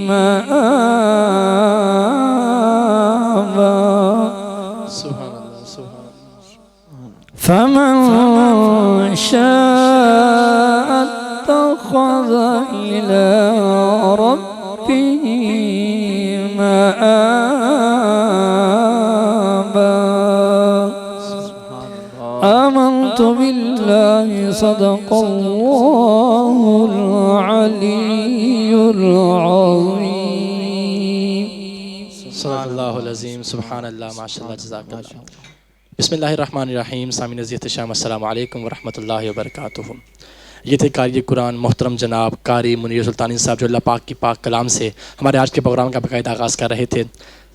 مآبا سبحان اللہ سبحان اللہ فمن شاء اتخذ إلى ربه مآبا آمنت بالله صدق الله العلي العظيم صدق اللہ العظیم سبحان اللہ ماشاء اللہ جزاک اللہ بسم اللہ الرحمن الرحیم سامعین عزیز احتشام السلام علیکم ورحمۃ اللہ وبرکاتہ یہ تھے قاری قرآن محترم جناب قاری منیر سلطانی صاحب جو اللہ پاک کی پاک کلام سے ہمارے آج کے پروگرام کا باقاعدہ آغاز کر رہے تھے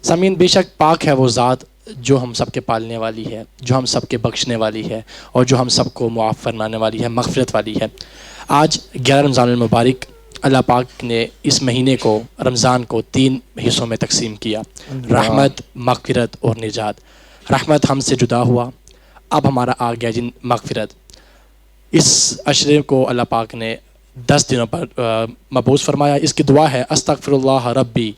سامعین بے شک پاک ہے وہ ذات جو ہم سب کے پالنے والی ہے جو ہم سب کے بخشنے والی ہے اور جو ہم سب کو معاف فرمانے والی ہے مغفرت والی ہے آج 11 رمضان المبارک اللہ پاک نے اس مہینے کو رمضان کو 3 حصوں میں تقسیم کیا رحمت مغفرت اور نجات رحمت ہم سے جدا ہوا اب ہمارا آ گیا جن مغفرت اس عشرے کو اللہ پاک نے 10 دنوں پر مبعوث فرمایا اس کی دعا ہے استغفر اللہ ربی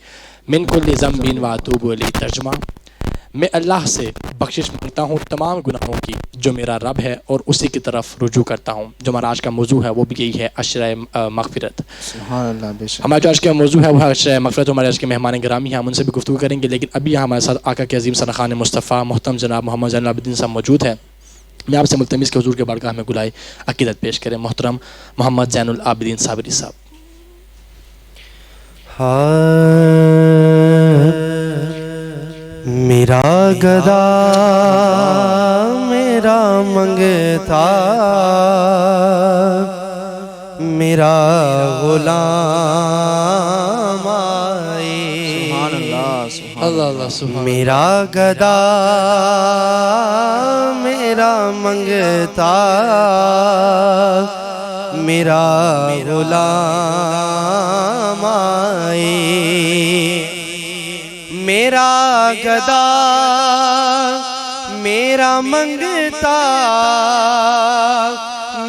من کل ذنب و اتوب الیہ ترجمہ میں اللہ سے بخشش مانگتا ہوں تمام گناہوں کی جو میرا رب ہے اور اسی کی طرف رجوع کرتا ہوں جو ہمارا آج کا موضوع ہے وہ بھی یہی ہے عشرہ مغفرت سبحان اللہ بے شک ہمارا جو آج کا موضوع ہے وہ عشرہ مغفرت ہمارے آج کے مہمان گرامی ہیں ہم ان سے بھی گفتگو کریں گے لیکن ابھی یہاں ہمارے ساتھ آقا کے عظیم سرخان مصطفیٰ محترم جناب محمد زین العابدین صاحب موجود ہیں میں آپ سے ملتمس کے حضور کے بارگاہ میں گلائے عقیدت پیش کریں محترم محمد زین العابدین صابری صاحب میرا گدا میرا منگتا میرا غلام آئے اللہ اللہ سبحان میرا گدا میرا منگتا میرا غلام آئے میرا گدا میرا منگتا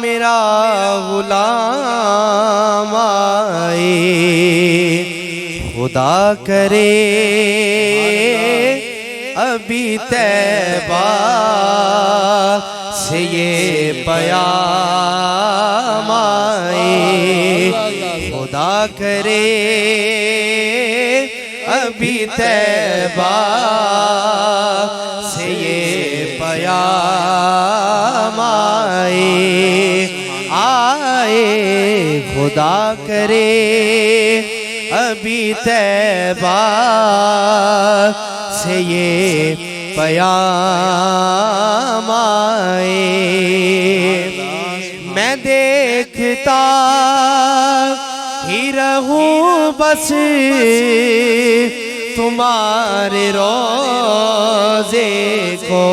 میرا غلام آئے خدا کرے ابھی طیبہ سے یہ پیام آئے خدا کرے ابھی طیبہ سے یہ پیام آئے خدا کرے ابھی طیبہ سے یہ پیام آئے میں دیکھتا ہی رہوں بس تمہارے روزے کو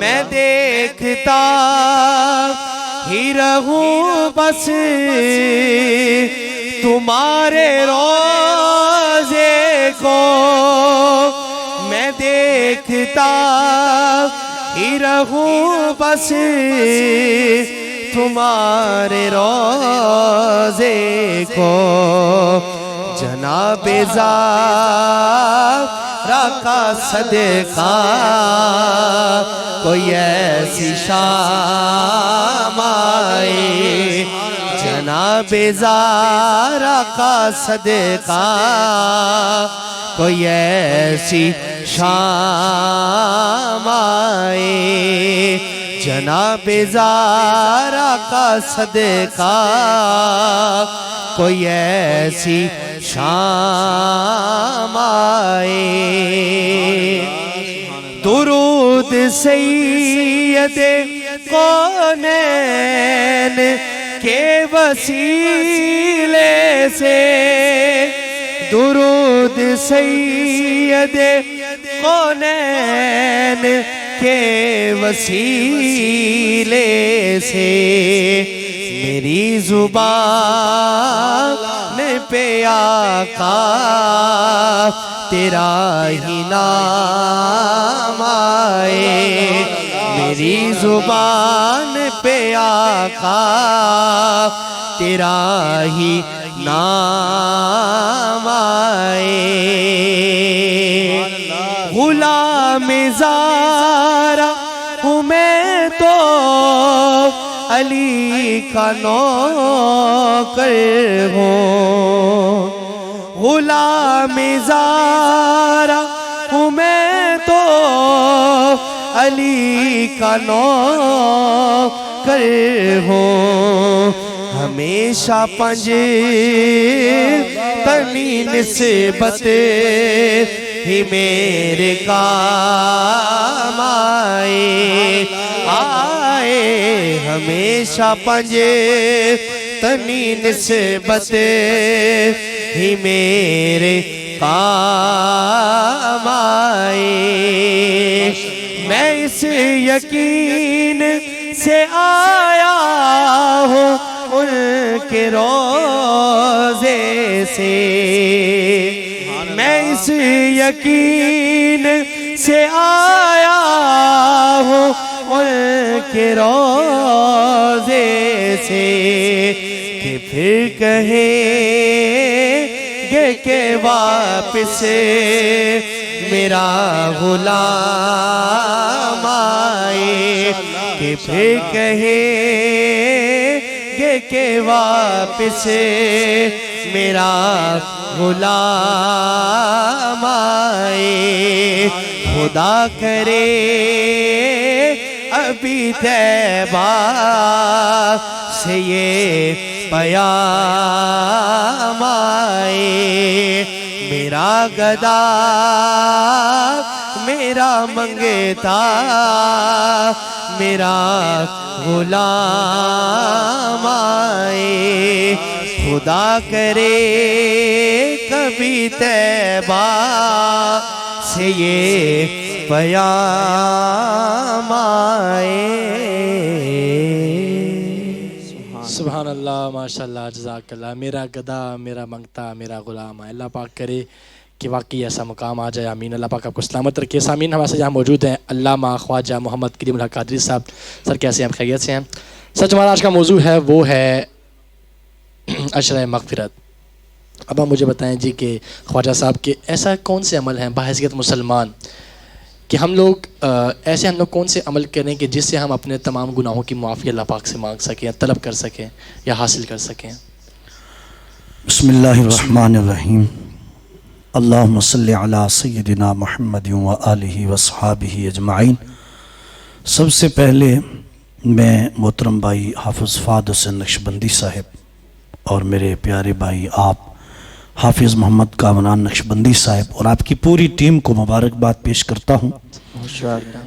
میں دیکھتا ہی رہوں بس تمہارے روزے کو میں دیکھتا ہی رہوں بس تمہارے روزے کو جناب زہرا کا صدقہ کوئی ایسی شام آئے جناب زہرا کا صدقہ کوئی ایسی شام آئے جناب زہرا کا صدقہ کوئی ایسی شام آئے درود سید کونین کے وسیلے سے درود سید کونین کے وسیلے سے میری زبان پہ آقا تیرا ہی نام آئے میری زبان پہ آقا تیرا ہی نام آئے غلام زارا ہوں میں تو علی کا نوکر ہوں غلام زارا ہوں میں تو علی کا نوکر ہوں ہمیشہ پنج تنی نسبت ہی میرے کام آئے ہمیشہ پنج تنی نسبت ہی میرے کام آئے میں اس یقین سے آیا ہوں ان کے روزے سے میں اس یقین سے آیا ہوں ان کے روزے سے کہ پھر کہیں گے کہ واپس میرا غلام آئے کہ پھر کہیں گے کہ واپس میرا غلام آئے خدا کرے ابھی طیبہ سے یہ پیام آئے میرا گدا میرا منگتا میرا غلام آئے خدا کرے کبھی طیبہ سے یہ پیام آئے سبحان اللہ ماشاءاللہ جزاک اللہ میرا گدا میرا منگتا میرا غلام ہے اللہ پاک کرے کہ واقعی ایسا مقام آ جائے آمین اللہ پاک آپ کو سلامت رکھے سامعین ہمارے سے جہاں موجود ہیں علامہ خواجہ محمد کریم الحق قادری صاحب سر کیسے ہیں خیریت سے ہیں سچ ہمارا آج کا موضوع ہے وہ ہے عشرہ مغفرت اب آپ مجھے بتائیں جی کہ خواجہ صاحب کہ ایسا کون سے عمل ہیں بحیثیت مسلمان کہ ہم لوگ ایسے ہم لوگ کون سے عمل کریں کہ جس سے ہم اپنے تمام گناہوں کی معافی اللہ پاک سے مانگ سکیں طلب کر سکیں یا حاصل کر سکیں بسم اللہ الرحمن الرحیم اللہم صلی علی سیدنا محمد و آلہ و صحابہ اجمعین سب سے پہلے میں محترم بھائی حافظ فہد حسین نقشبندی صاحب اور میرے پیارے بھائی آپ حافظ محمد کامران نقشبندی صاحب اور آپ کی پوری ٹیم کو مبارکباد پیش کرتا ہوں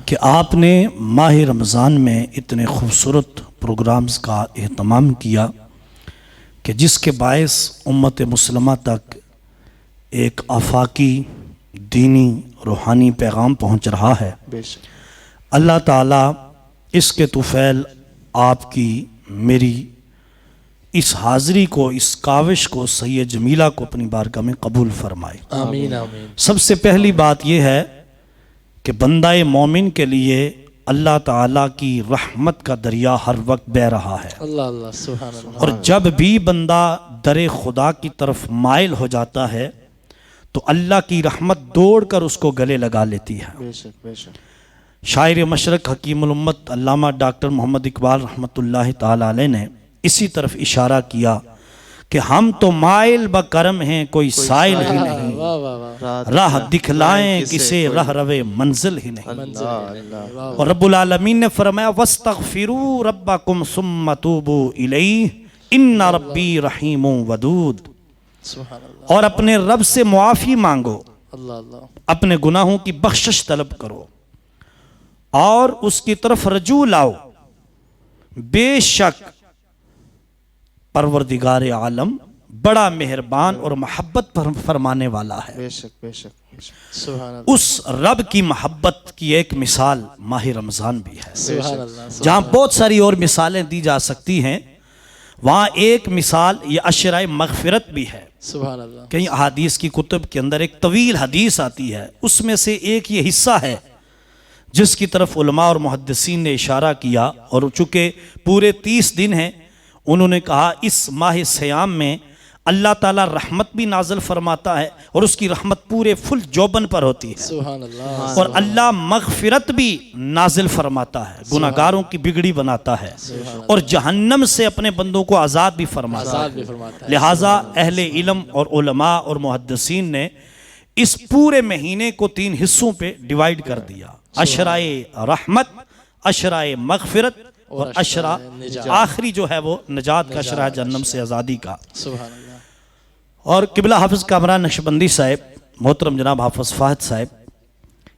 کہ آپ نے ماہ رمضان میں اتنے خوبصورت پروگرامز کا اہتمام کیا کہ جس کے باعث امت مسلمہ تک ایک آفاقی دینی روحانی پیغام پہنچ رہا ہے اللہ تعالیٰ اس کے طفیل آپ کی میری اس حاضری کو اس کاوش کو صحیح جمیلہ کو اپنی بارگاہ میں قبول فرمائے آمین آمین سب سے پہلی بات یہ ہے کہ بندہ مومن کے لیے اللہ تعالیٰ کی رحمت کا دریا ہر وقت بہہ رہا ہے اللہ اللہ سبحان اللہ اور جب بھی بندہ در خدا کی طرف مائل ہو جاتا ہے تو اللہ کی رحمت دوڑ کر اس کو گلے لگا لیتی ہے بے شک بے شک شاعر مشرق حکیم الامت علامہ ڈاکٹر محمد اقبال رحمۃ اللہ تعالی علیہ نے اسی طرف اشارہ کیا کہ ہم تو مائل بکرم ہیں کوئی سائل ہی نہیں واہ واہ واہ راہ دکھلائیں کسے رہ روے منزل ہی نہیں منظر اور رب العالمین نے فرمایا وَاسْتَغْفِرُوا رَبَّكُمْ ثُمَّ تُوبُوا إِلَيْهِ إِنَّ رَبِّي رَحِيمٌ وَدُودٌ سبحان اللہ اور اپنے رب سے معافی مانگو اللہ اللہ اپنے گناہوں کی بخشش طلب کرو اور اس کی طرف رجوع لاؤ بے شک پروردگار عالم بڑا مہربان اور محبت فرمانے والا ہے بے شک بے شک سبحان اللہ اس رب کی محبت کی ایک مثال ماہ رمضان بھی ہے سبحان اللہ جہاں بہت ساری اور مثالیں دی جا سکتی ہیں وہاں ایک مثال یہ عشرہ مغفرت بھی ہے سبحان اللہ کئی احادیث کی کتب کے اندر ایک طویل حدیث آتی ہے اس میں سے ایک یہ حصہ ہے جس کی طرف علماء اور محدثین نے اشارہ کیا اور چونکہ پورے 30 دن ہیں انہوں نے کہا اس ماہ سیام میں اللہ تعالیٰ رحمت بھی نازل فرماتا ہے اور اس کی رحمت پورے فل جوبن پر ہوتی ہے، سبحان اللہ، اور اللہ مغفرت بھی نازل فرماتا ہے، گناہگاروں کی بگڑی بناتا ہے، اور جہنم سے اپنے بندوں کو آزاد بھی فرماتا آزاد ہے۔ بھی فرماتا ہے۔ لہٰذا اہل علم اور علماء اور محدثین نے اس پورے مہینے کو 3 حصوں پہ ڈیوائیڈ کر دیا، عشرائے رحمت، عشرائے مغفرت اور عشرہ آخری جو ہے وہ نجات کا عشرہ جہنم سے آزادی کا۔ سبحان اللہ۔ اور قبلہ حافظ کامران نقشبندی صاحب، محترم جناب حافظ فاہد صاحب،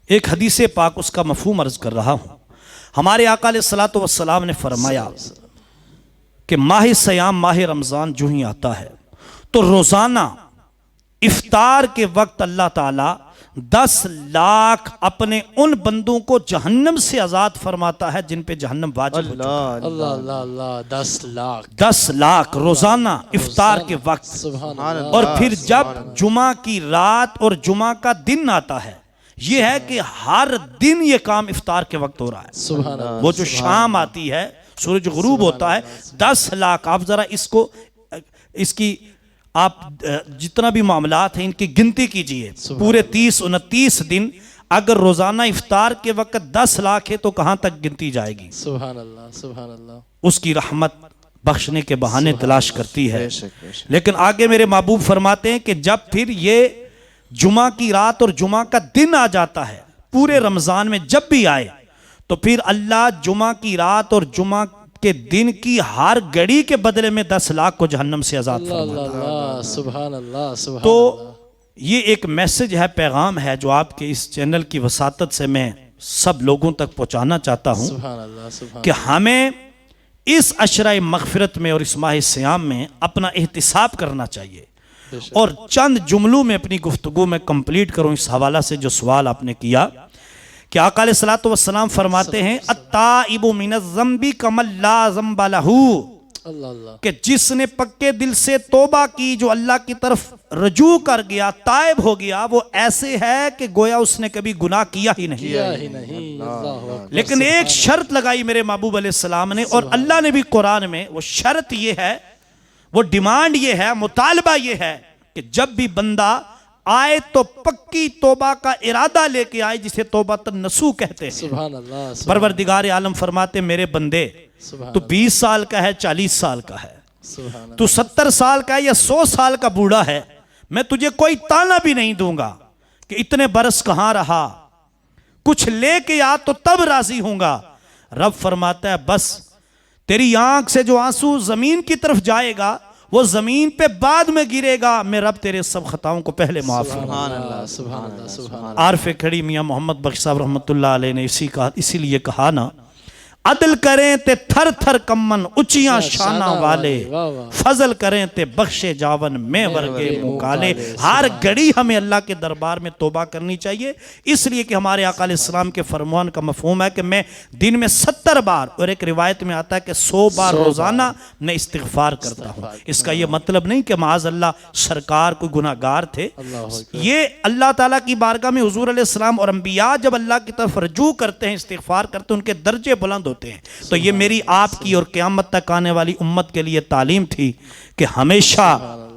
ایک حدیث پاک اس کا مفہوم عرض کر رہا ہوں۔ ہمارے آقا علیہ الصلوۃ والسلام نے فرمایا کہ ماہ سیام، ماہ رمضان جو ہی آتا ہے تو روزانہ افطار کے وقت اللہ تعالیٰ 10 لاکھ اپنے ان بندوں کو جہنم سے آزاد فرماتا ہے جن پہ جہنم واجب ہو چکا ہے۔ اللہ اللہ اللہ، 10 لاکھ، 10 لاکھ روزانہ افطار کے وقت۔ سبحان اللہ۔ اور پھر جب جمعہ کی رات اور جمعہ کا دن آتا ہے، یہ ہے کہ ہر دن یہ کام افطار کے وقت ہو رہا ہے۔ سبحان اللہ۔ وہ جو شام آتی ہے، سورج غروب ہوتا ہے، 10 لاکھ، آپ ذرا اس کی آپ جتنا بھی معاملات ہیں ان کی گنتی کیجئے، پورے 30-29 دن اگر روزانہ افطار کے وقت 10 لاکھ ہے تو کہاں تک گنتی جائے گی؟ سبحان اللہ، سبحان اللہ۔ اس کی رحمت بخشنے کے بہانے تلاش کرتی ہے۔ لیکن آگے میرے محبوب فرماتے ہیں کہ جب پھر یہ جمعہ کی رات اور جمعہ کا دن آ جاتا ہے، پورے رمضان میں جب بھی آئے، تو پھر اللہ جمعہ کی رات اور جمعہ کے دن کی ہر گھڑی کے بدلے میں 10 لاکھ کو جہنم سے آزاد اللہ فرماتا ہے۔ اللہ، سبحان اللہ، سبحان تو اللہ۔ یہ ایک میسج ہے، پیغام ہے جو آپ کے اس چینل کی وساطت سے میں سب لوگوں تک پہنچانا چاہتا ہوں سبحان اللہ، سبحان کہ ہمیں اس عشرہ مغفرت میں اور اس ماہ سیام میں اپنا احتساب کرنا چاہیے۔ اور چند جملوں میں اپنی گفتگو میں کمپلیٹ کروں اس حوالہ سے جو سوال آپ نے کیا، کہ آقا علیہ الصلوۃ والسلام فرماتے ہیں التائب من الذنب کمن لا ذنب لہ، اللہ اللہ، کہ جس نے پکے دل سے توبہ کی، جو اللہ کی طرف رجوع کر گیا، تائب ہو گیا، وہ ایسے ہے کہ گویا اس نے کبھی گناہ کیا ہی نہیں۔ کیا ہی نہیں، اللہ اکبر۔ لیکن ایک شرط لگائی میرے محبوب علیہ السلام نے، اور اللہ نے بھی قرآن میں، وہ شرط یہ ہے، وہ ڈیمانڈ یہ ہے، مطالبہ یہ ہے کہ جب بھی بندہ آئے تو پکی توبہ کا ارادہ لے کے آئے، جسے توبۃ النصوح کہتے ہیں۔ سبحان اللہ، پروردگار عالم فرماتے میرے بندے، تو 20 سال کا ہے، 40 سال کا ہے، سبحان اللہ، تو 70 سال کا ہے یا 100 سال کا بوڑھا ہے، میں تجھے کوئی تانا بھی نہیں دوں گا کہ اتنے برس کہاں رہا، کچھ لے کے آ تو تب راضی ہوں گا۔ رب فرماتا ہے بس تیری آنکھ سے جو آنسو زمین کی طرف جائے گا وہ زمین پہ بعد میں گرے گا، میں رب تیرے سب خطاؤں کو پہلے معاف کروں گا۔ سبحان اللہ، سبحان اللہ، سبحان اللہ۔ عارف کھڑی میاں محمد بخش صاحب رحمت اللہ علیہ نے اسی لیے کہا نا، عدل کریں تے تھر تھر کمن اچیاں شانہ والے، فضل کریں تے بخشے جاون میں ورگے مکالے۔ ہر گھڑی ہمیں اللہ کے دربار میں توبہ کرنی چاہیے، اس لیے کہ ہمارے آقا علیہ السلام کے فرمان کا مفہوم ہے کہ میں دن میں 70 بار، اور ایک روایت میں آتا ہے کہ 100 بار روزانہ میں استغفار کرتا ہوں۔ اس کا یہ مطلب نہیں کہ معاذ اللہ سرکار کوئی گناہگار تھے، یہ اللہ تعالیٰ کی بارگاہ میں حضور علیہ السلام اور انبیاء جب اللہ کی طرف رجوع کرتے ہیں، استغفار کرتے ہیں، ان کے درجے بلند ہوتے ہیں۔ تو یہ میری آپ کی اور قیامت تک آنے والی امت کے لیے تعلیم تھی کہ ہمیشہ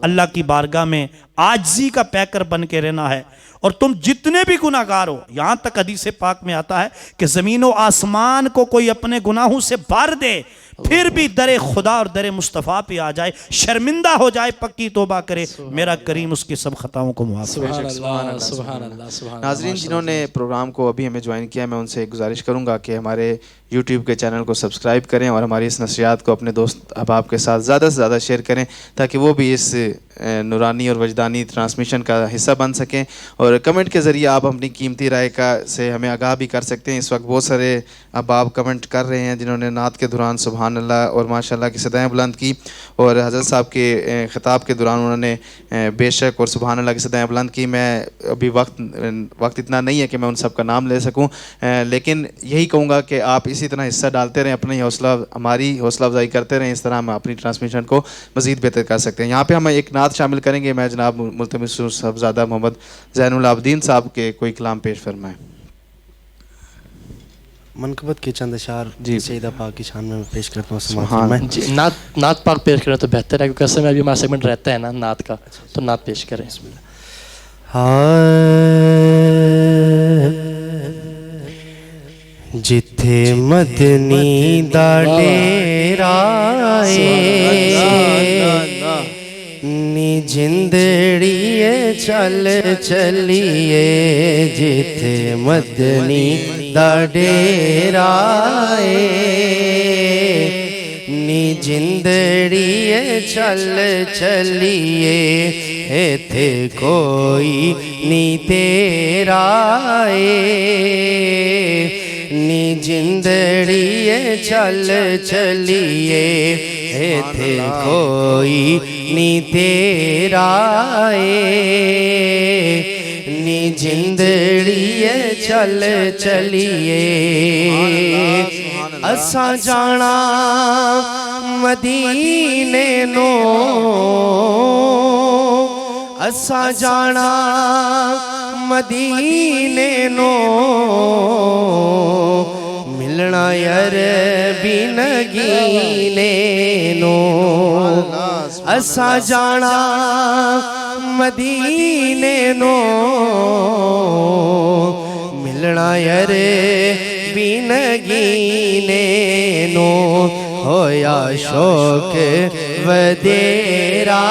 اللہ کی بارگاہ میں عاجزی کا پیکر بن کے رہنا ہے، اور تم جتنے بھی گناہگار ہو، یہاں تک حدیث پاک میں آتا ہے کہ زمین و آسمان کو کوئی اپنے گناہوں سے بھر دے، پھر بھی در خدا اور در مصطفیٰ پہ آ جائے، شرمندہ ہو جائے، پکی توبہ کرے، میرا کریم اس کی سب خطاؤں کو معاف کرے۔ سبحان اللہ، سبحان اللہ، سبحان اللہ۔ ناظرین جنہوں نے پروگرام کو ابھی ہمیں جوائن کیا، میں ان سے گزارش کروں گا کہ ہمارے یوٹیوب کے چینل کو سبسکرائب کریں اور ہماری اس نشریات کو اپنے دوست احباب کے ساتھ زیادہ سے زیادہ شیئر کریں تاکہ وہ بھی اس نورانی اور وجدانی ٹرانسمیشن کا حصہ بن سکیں، اور کمنٹ کے ذریعے آپ اپنی قیمتی رائے سے ہمیں آگاہ بھی کر سکتے ہیں۔ اس وقت بہت سارے احباب کمنٹ کر رہے ہیں جنہوں نے نعت کے دوران سبحان اللہ اور ماشاءاللہ کی صدائیں بلند کی، اور حضرت صاحب کے خطاب کے دوران انہوں نے بے شک اور سبحان اللہ کی صدائیں بلند کی۔ میں ابھی وقت اتنا نہیں ہے کہ میں ان سب کا نام لے سکوں، لیکن یہی کہوں گا کہ آپ اسی طرح حصہ ڈالتے رہیں، اپنی ہماری حوصلہ افزائی کرتے رہیں، اس طرح ہم اپنی ٹرانسمیشن کو مزید بہتر کر سکتے ہیں۔ یہاں پہ ہم ایک نعت شامل کریں گے، میں جناب ملتمس صاحبزادہ محمد زین العابدین صاحب کے کوئی کلام پیش فرمائیں۔ منقبت کے چند اشعار جی سیدہ پاک کی شان میں پیش کرتا ہوں. سماعت سبحان فرمائیں. جی نعت پاک پیش کریں تو بہتر ہے، کیونکہ اصل میں ابھی ہمارا سیگمنٹ رہتا ہے نا نعت کا، تو نعت پیش کریں. جتھے مدنی دا ڈیرا نی جندڑیے چل چلیے، جتھے مدنی دا ڈیرا نی جندڑیے چل چلیے، ایتھے کوئی نی تیرا نی جندڑیے چل چلیے، ایتھے کوئی نی تیرا نی جندڑیے چل چلیے. اساں جانا مدینے نو، اساں جانا مدینے نو، ملنا عربی نگینے نو. اساں جانا مدینے نو، ملنا عربی نگینے نو. ہویا شوق ودیرا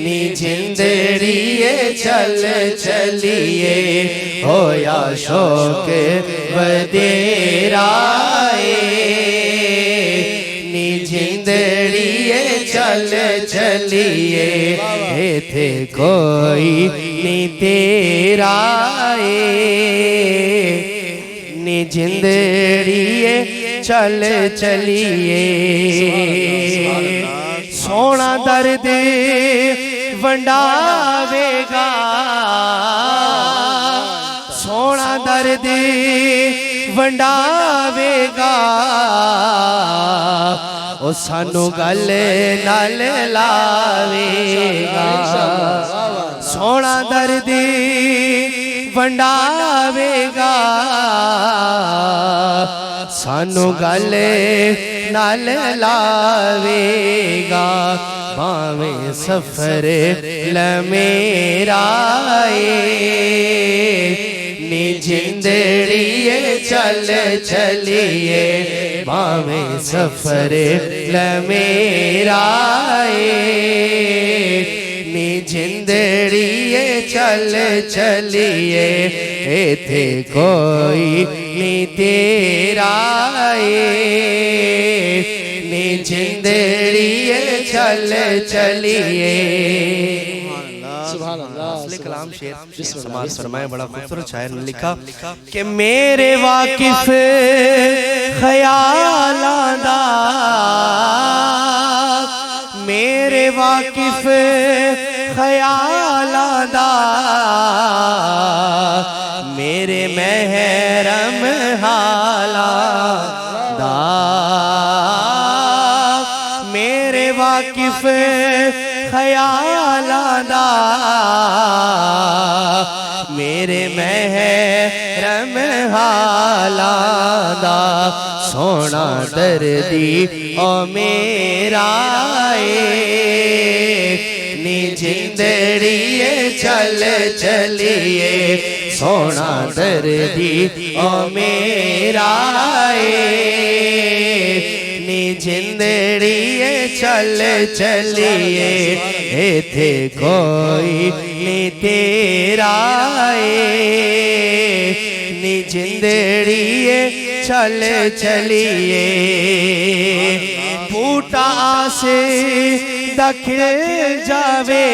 نی جندڑیے چل چلیے، ہویا شوق ودیرا نی جندڑیے چل چلیے، ایتھے کوئی نی تیرا نی جندڑیے چل چلیے. سونا درد ونڈاوے گا، سونا درد ونڈاوے گا، او سانو گل نال لاوے گا. سونا درد ونڈاوے گا، سانو گل نال لاوے گا. باویں سفر لمیرا نی جندڑیے چل چلیے، باویں سفر لمیرا نی جندڑیے چل چلیے، ایتھے کوئی نی تیرا نی جندڑیے چل چلیے. سبحان اللہ. اصل کلام شعر سماعت فرمائے. بڑا خوبصورت شاعر نے لکھا کہ میرے واقف خیالاں دا، میرے واقف خیالاں دا، میرے محرم حالاں دا، میرے واقف خیالاں دا، میرے محرم حالاں دا. سونا دردی او میرا نی جندڑیے چل چلیے، سونا دردی او میرا نی جندڑیے چل چلیے، ایتھے کوئی نی تیرا نی جندڑیے چل چلیے. بوٹا سے دکھل جاوے،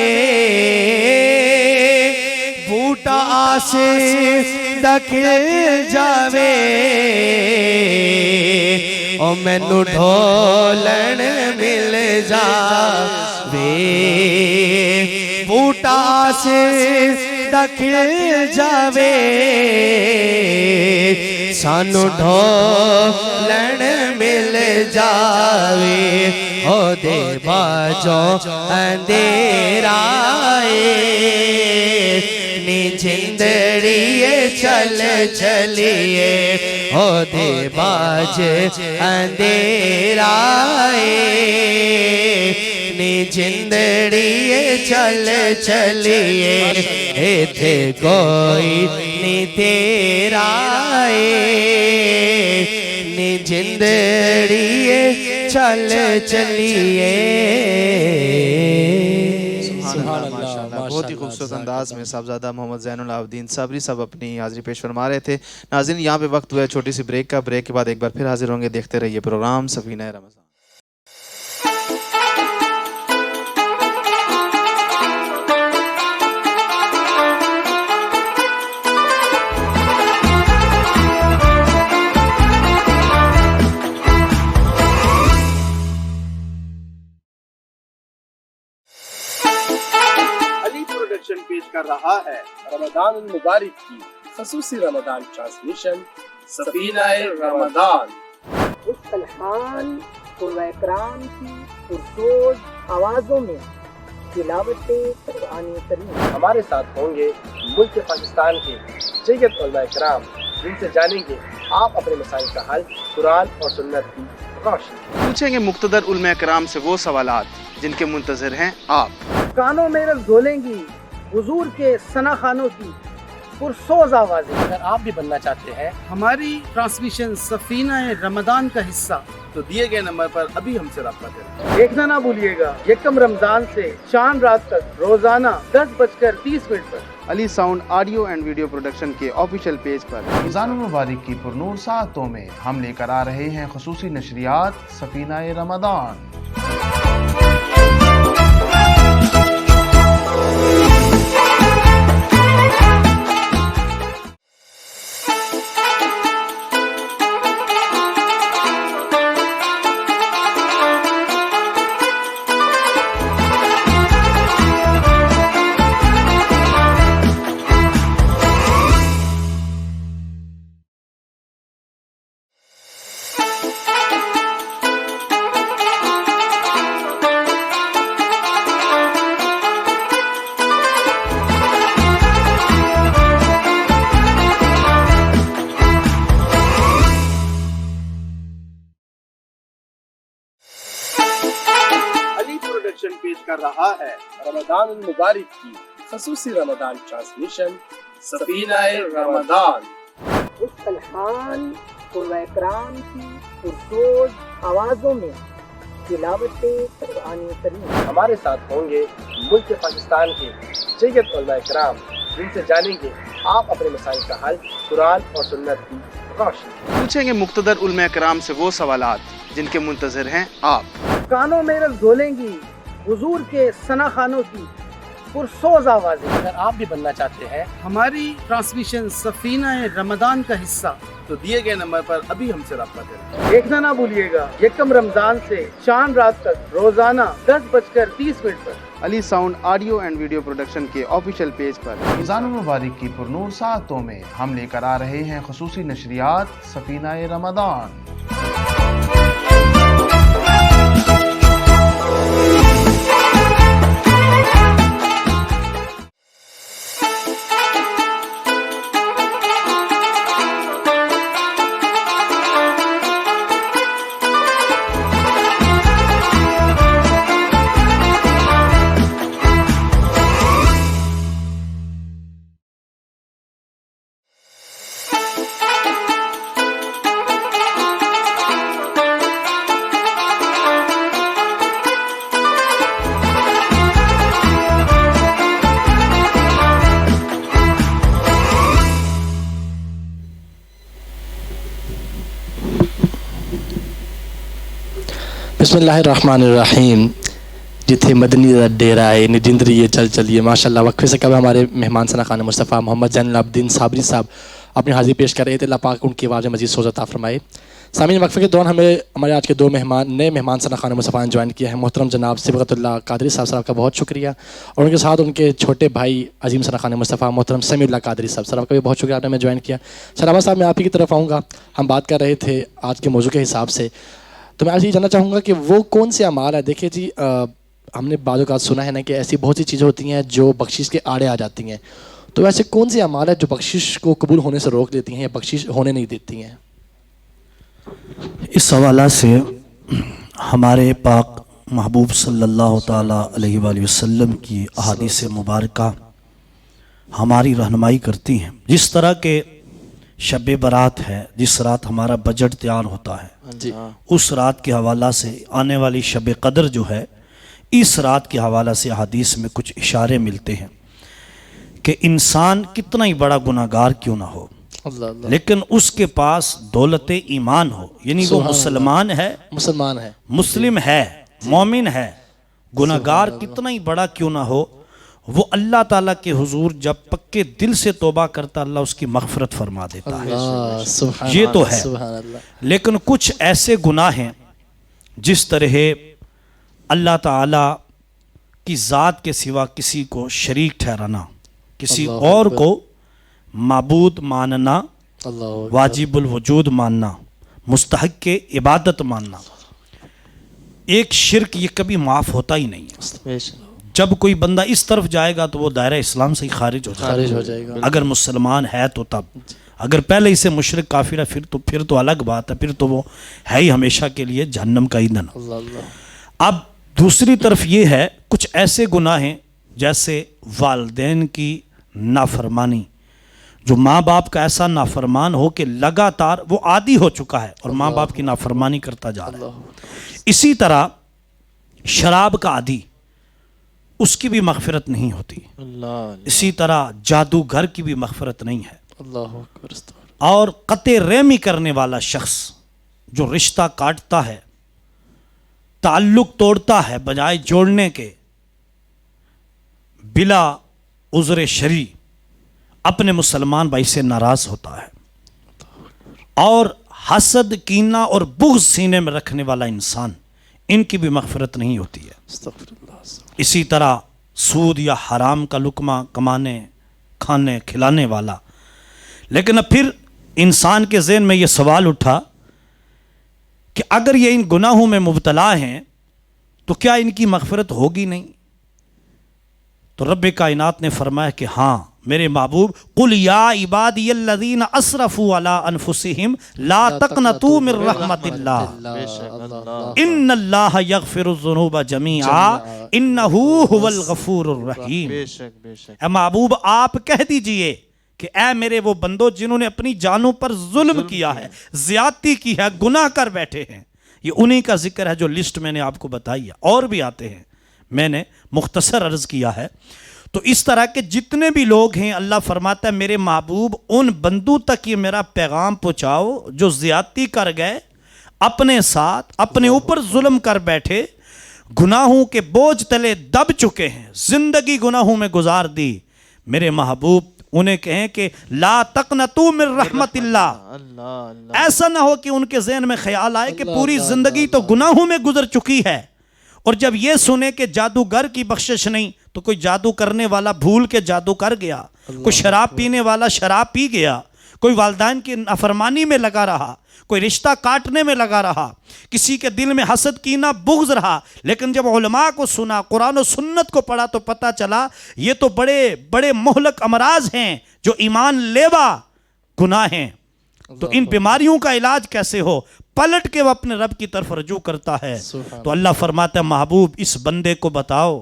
بوٹا سے دکھل جاوے، او مینو ڈھولن مل جاوے. بوٹا سے دکھل جاوے، سانو ڈھولن مل جاوے. او دے باجوں اندھیرا نی جندڑیے چل چلیے او دے باج اندھیرا نی جندڑیے چل چلیے ایتھے کوئی نی تیرا نی جندڑیے چل چلیے. بہت ہی خوبصورت انداز میں صاحبزادہ محمد زین العابدین صابری صاحب اپنی حاضری پیش فرما رہے تھے. ناظرین یہاں پہ وقت ہوا ہے چھوٹی سی بریک کا. بریک کے بعد ایک بار پھر حاضر ہوں گے. دیکھتے رہیے پروگرام سفینہ رمضان. پیش کر رہا ہے رمضان المبارک کی خصوصی رمضان ٹرانسمیشن سفینہ رمضان. اس الحان قرآن اکرام کی پرسوز آوازوں میں تلاوت قرآن کریم. ہمارے ساتھ ہوں گے ملک پاکستان کے جید علماء کرام جن سے جانیں گے آپ اپنے مسائل کا حل قرآن اور سنت کی روشنی. پوچھیں گے مقتدر علماء کرام سے وہ سوالات جن کے منتظر ہیں آپ. کانوں میں رس دھولیں گی حضور کے ثنا خوانوں کی پرسوز آوازیں. اگر آپ بھی بننا چاہتے ہیں ہماری ٹرانسمیشن سفینہ رمضان کا حصہ تو دیے گئے نمبر پر ابھی ہم سے رابطہ کریں. دیکھنا نہ بھولیے گا یکم رمضان سے چاند رات تک روزانہ 10:30 پر Ali sound audio and video production کے آفیشیل پیج پر رمضان المبارک کی پرنور ساعتوں میں ہم لے کر آ رہے ہیں خصوصی نشریات سفینہ رمضان. پیش کر رہا ہے رمضان المبارک کی خصوصی رمضان ٹرانسمیشن سفینہ رمضان. اس الحان قرآن اکرام کی پرسوز آوازوں میں تلاوت قرآن کریم. ہمارے ساتھ ہوں گے ملک پاکستان کے جید علماء کرام جن سے جانیں گے آپ اپنے مسائل کا حل قرآن اور سنت کی روشنی. پوچھیں گے مقتدر علماء کرام سے وہ سوالات جن کے منتظر ہیں آپ. کانوں میں رس دھولیں گی حضور کے ثنا خوانوں کی پرسوز آوازیں. اگر آپ بھی بننا چاہتے ہیں ہماری ٹرانسمیشن سفینہ رمضان کا حصہ تو دیے گئے نمبر پر ابھی ہم سے رابطہ کریں. دیکھنا نہ بھولیے گا یکم رمضان سے چاند رات تک روزانہ 10:30 پر Ali sound audio and video production کے آفیشیل پیج پر رمضان المبارک کی پرنور ساعتوں میں ہم لے کر آ رہے ہیں خصوصی نشریات سفینہ رمضان. بسم اللہ الرحمن الرحیم. جتھے مدنی دا ڈیرا ہے نجندریے چل چلیے. ماشاءاللہ وقفے سے قبل ہمارے مہمان ثنا خوان مصطفیٰ محمد زین العابدین صابری صاحب اپنی حاضری پیش کر رہے تھے. اللہ پاک ان کی آواز میں مزید سوز عطا فرمائے. سامعین وقفے کے دوران ہمارے آج کے دو نئے مہمان ثنا خوان مصطفیٰ نے جوائن کیا ہے. محترم جناب صبغت اللہ قادری صاحب کا بہت شکریہ, اور ان کے ساتھ ان کے چھوٹے بھائی عظیم ثنا خوان مصطفیٰ محترم سمیع اللہ قادری صاحب کا بھی بہت شکریہ, آپ نے ہمیں جوائن کیا. شرابہ صاحب میں آپ ہی کی طرف آؤں گا. ہم بات کر رہے تھے آج کے موضوع کے حساب سے, تو میں آج یہ جاننا چاہوں گا کہ وہ کون سے اعمال ہیں. دیکھیے جی, ہم نے بعض اوقات سنا ہے نا کہ ایسی بہت سی چیزیں ہوتی ہیں جو بخشش کے آڑے آ جاتی ہیں, تو ایسے کون سی اعمال ہے جو بخشش کو قبول ہونے سے روک دیتی ہیں یا بخشش ہونے نہیں دیتی ہیں؟ اس حوالہ سے ہمارے پاک محبوب صلی اللہ تعالیٰ علیہ وآلہ وسلم کی احادیث مبارکہ ہماری رہنمائی کرتی ہیں. جس طرح کہ شب برات ہے، جس رات ہمارا بجٹ تیار ہوتا ہے، جی اس رات کے حوالہ سے آنے والی شب قدر جو ہے، اس رات کے حوالہ سے حدیث میں کچھ اشارے ملتے ہیں کہ انسان کتنا ہی بڑا گناہ گار کیوں نہ ہو، اللہ اللہ لیکن اس کے پاس دولت ایمان ہو، یعنی وہ مسلمان ہے، مسلمان ہے، مسلم ہے، مومن ہے، گناہ گار کتنا ہی بڑا کیوں نہ ہو، وہ اللہ تعالیٰ کے حضور جب پکے دل سے توبہ کرتا اللہ اس کی مغفرت فرما دیتا ہے. سبحان یہ تو اللہ، ہے. سبحان اللہ. لیکن کچھ ایسے گناہ ہیں جس طرح اللہ تعالیٰ کی ذات کے سوا کسی کو شریک ٹھہرانا، کسی اور کو معبود ماننا، اللہ واجب الوجود ماننا، مستحق کے عبادت ماننا، ایک شرک یہ کبھی معاف ہوتا ہی نہیں ہے. جب کوئی بندہ اس طرف جائے گا تو وہ دائرہ اسلام سے ہی خارج ہو جائے گا. اگر مسلمان ہے تو تب، اگر پہلے اسے مشرک کافر ہے پھر تو الگ بات ہے، پھر تو وہ ہے ہی ہمیشہ کے لیے جہنم کا ایندھن. اب دوسری طرف یہ ہے کچھ ایسے گناہ ہیں جیسے والدین کی نافرمانی، جو ماں باپ کا ایسا نافرمان ہو کہ لگاتار وہ عادی ہو چکا ہے اور ماں باپ کی نافرمانی کرتا جا رہا ہے. اسی طرح شراب کا عادی، اس کی بھی مغفرت نہیں ہوتی. اسی طرح جادوگر کی بھی مغفرت نہیں ہے. اور قطع رحمی کرنے والا شخص جو رشتہ کاٹتا ہے، تعلق توڑتا ہے بجائے جوڑنے کے، بلا عذر شرعی اپنے مسلمان بھائی سے ناراض ہوتا ہے، اور حسد، کینہ اور بغض سینے میں رکھنے والا انسان، ان کی بھی مغفرت نہیں ہوتی ہے. اسی طرح سود یا حرام کا لقمہ کمانے، کھانے، کھلانے والا. لیکن اب پھر انسان کے ذہن میں یہ سوال اٹھا کہ اگر یہ ان گناہوں میں مبتلا ہیں تو کیا ان کی مغفرت ہوگی نہیں؟ تو رب کائنات نے فرمایا کہ ہاں میرے محبوب، قل یا عبادی الذین اسرفوا علی انفسہم لا تقنطوا من رحمت اللہ ان اللہ یغفر الذنوب جمیعا انہ هو الغفور الرحیم. اے محبوب آپ کہہ دیجئے کہ اے میرے وہ بندو جنہوں نے اپنی جانوں پر ظلم کیا ہے، زیادتی کی ہے، گناہ کر بیٹھے ہیں، یہ انہی کا ذکر ہے جو لسٹ میں نے آپ کو بتائی ہے. اور بھی آتے ہیں، میں نے مختصر عرض کیا ہے. تو اس طرح کے جتنے بھی لوگ ہیں اللہ فرماتا ہے میرے محبوب ان بندوں تک یہ میرا پیغام پہنچاؤ جو زیادتی کر گئے، اپنے ساتھ اپنے اوپر ظلم کر بیٹھے، گناہوں کے بوجھ تلے دب چکے ہیں، زندگی گناہوں میں گزار دی. میرے محبوب انہیں کہیں کہ لا تقنطوا من رحمت اللہ. ایسا نہ ہو کہ ان کے ذہن میں خیال آئے کہ پوری زندگی تو گناہوں میں گزر چکی ہے، اور جب یہ سنے کہ جادوگر کی بخشش نہیں تو کوئی جادو کرنے والا بھول کے جادو کر گیا، کوئی شراب پینے والا شراب پی گیا، کوئی والدین کی نافرمانی میں لگا رہا، کوئی رشتہ کاٹنے میں لگا رہا، کسی کے دل میں حسد کینہ بغض رہا. لیکن جب علماء کو سنا، قرآن و سنت کو پڑھا تو پتہ چلا یہ تو بڑے بڑے مہلک امراض ہیں جو ایمان لیوا گناہ ہیں. تو ان بیماریوں کا علاج کیسے ہو؟ پلٹ کے وہ اپنے رب کی طرف رجوع کرتا ہے. تو اللہ فرماتا ہے محبوب اس بندے کو بتاؤ